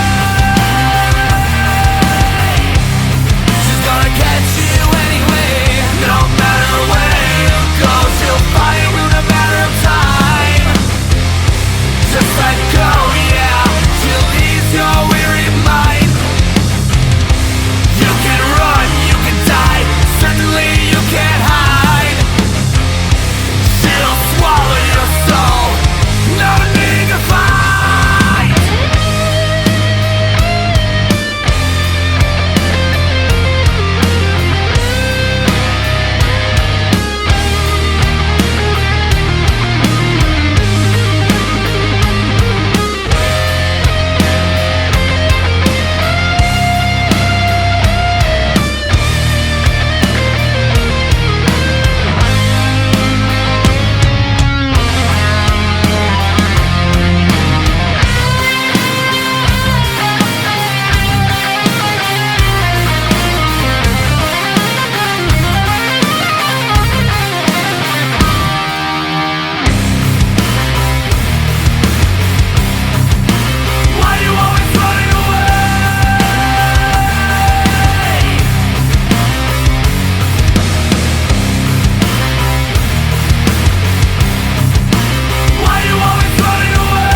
She's gonna catch you anyway. No matter where you go, she'll find you in a matter of time. Just let go, yeah, she'll ease your weary mind. You can run, you can die, certainly you can't hide. She'll swallow your soul, no need to fight. Why you always running away? Why you always running away?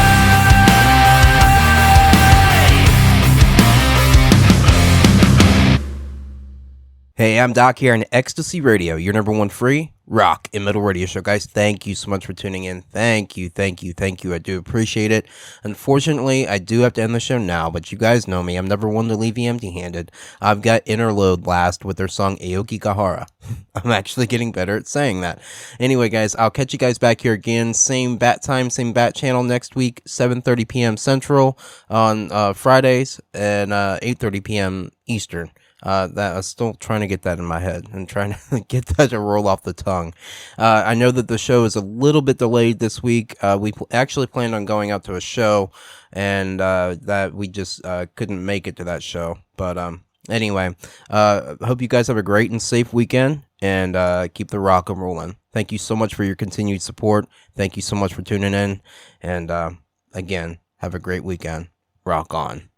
Hey, I'm Doc here on Ecstasy Radio, your number one free rock and metal radio show. Guys, thank you so much for tuning in. Thank you. I do appreciate it. Unfortunately, I do have to end the show now, but you guys know me. I'm never one to leave you empty-handed. I've got Interload last with their song Aoki Kahara. I'm actually getting better at saying that. Anyway, guys, I'll catch you guys back here again. Same bat time, same bat channel next week, 7:30 p.m. Central on Fridays and 8:30 p.m. Eastern. That I'm still trying to get that in my head and trying to get that to roll off the tongue. I know that the show is a little bit delayed this week. We actually planned on going out to a show, and that we just couldn't make it to that show. But anyway, hope you guys have a great and safe weekend, and keep the rock and rolling. Thank you so much for your continued support. Thank you so much for tuning in, and again, have a great weekend. Rock on.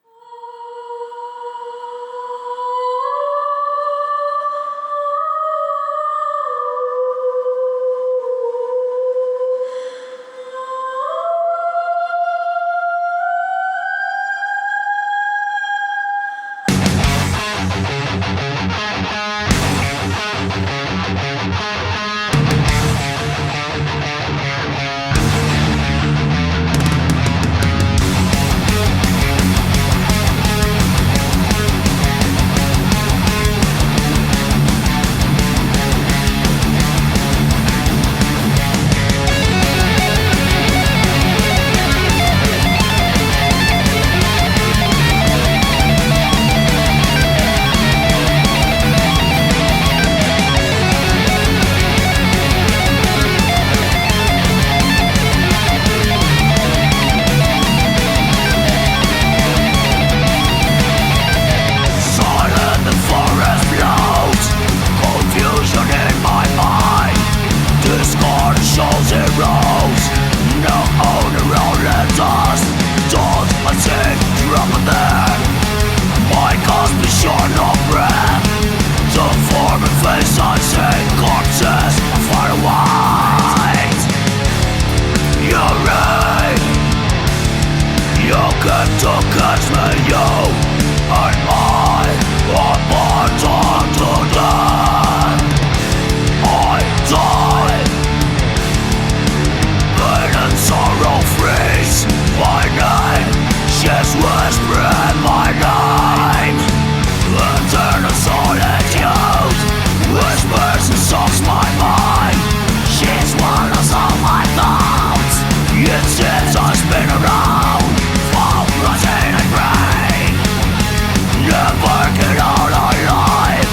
You and I are born to die. I die. Pain and sorrow freeze my name. She's whispering my name. Eternal solitude whispers and soaks my mind. She swallows all my thoughts. It seems I spin around, fall rotten and brain. Never get out alive,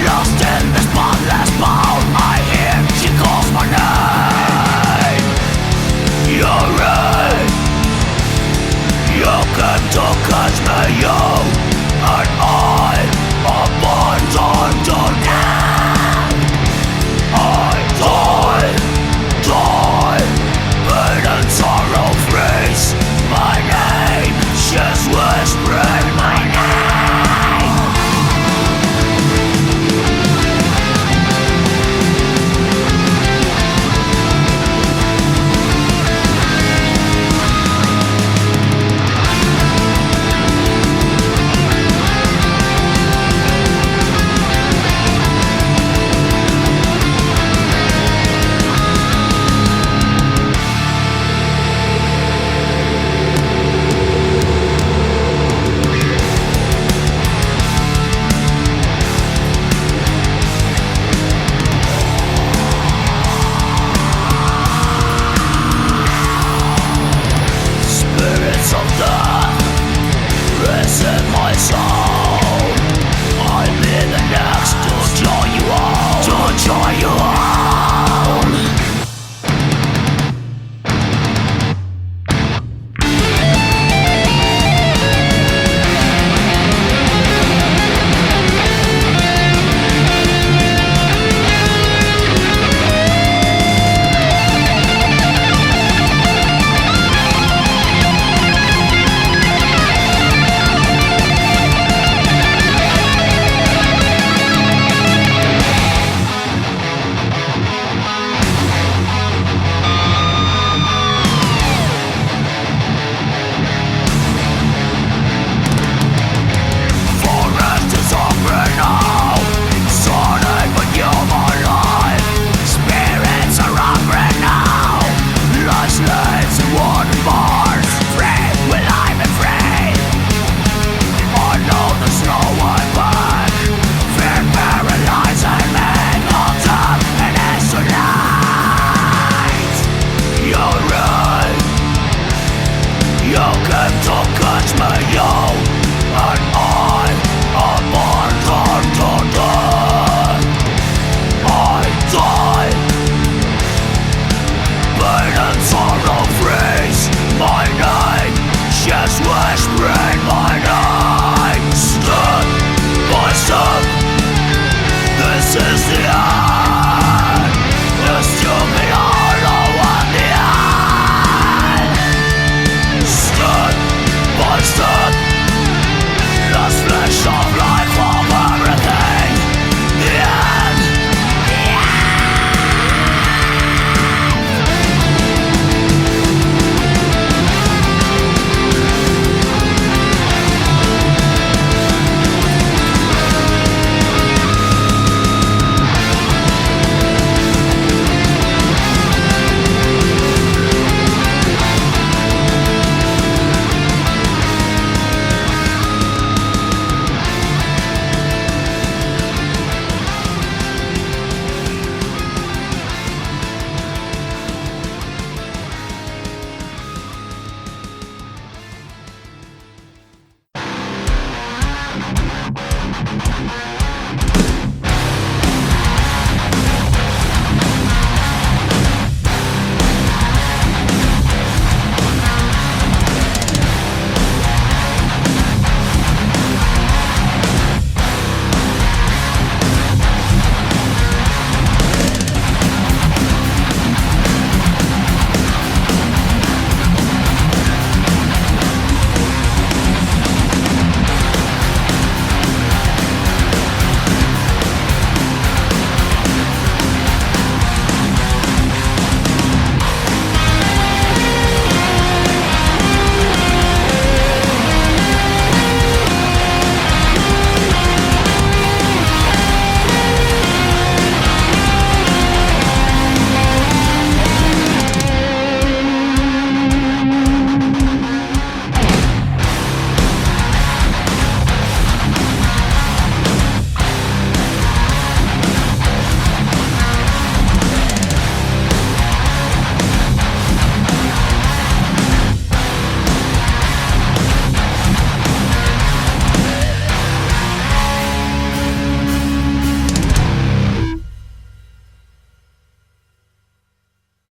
lost in this bottomless bound. I hear she calls my name. You're right. You came to catch me, you and I are born to die. I die, die. Pain and sorrow freeze my name. She's whispering my name. Spirits of death, resist my soul. I'm in the next to draw you out, to draw you out. Forest is open now, sonic but you're alive. Spirits are hungry now, lost slaves in wooden bars. Free, will I be free? I know there's no one back. Fear paralyzing me, locked up and it's tonight. You're right. You came to catch me, you and I are born to die. I die. Pain and sorrow freeze my name. She's whispering my name. Step by step, this is the end.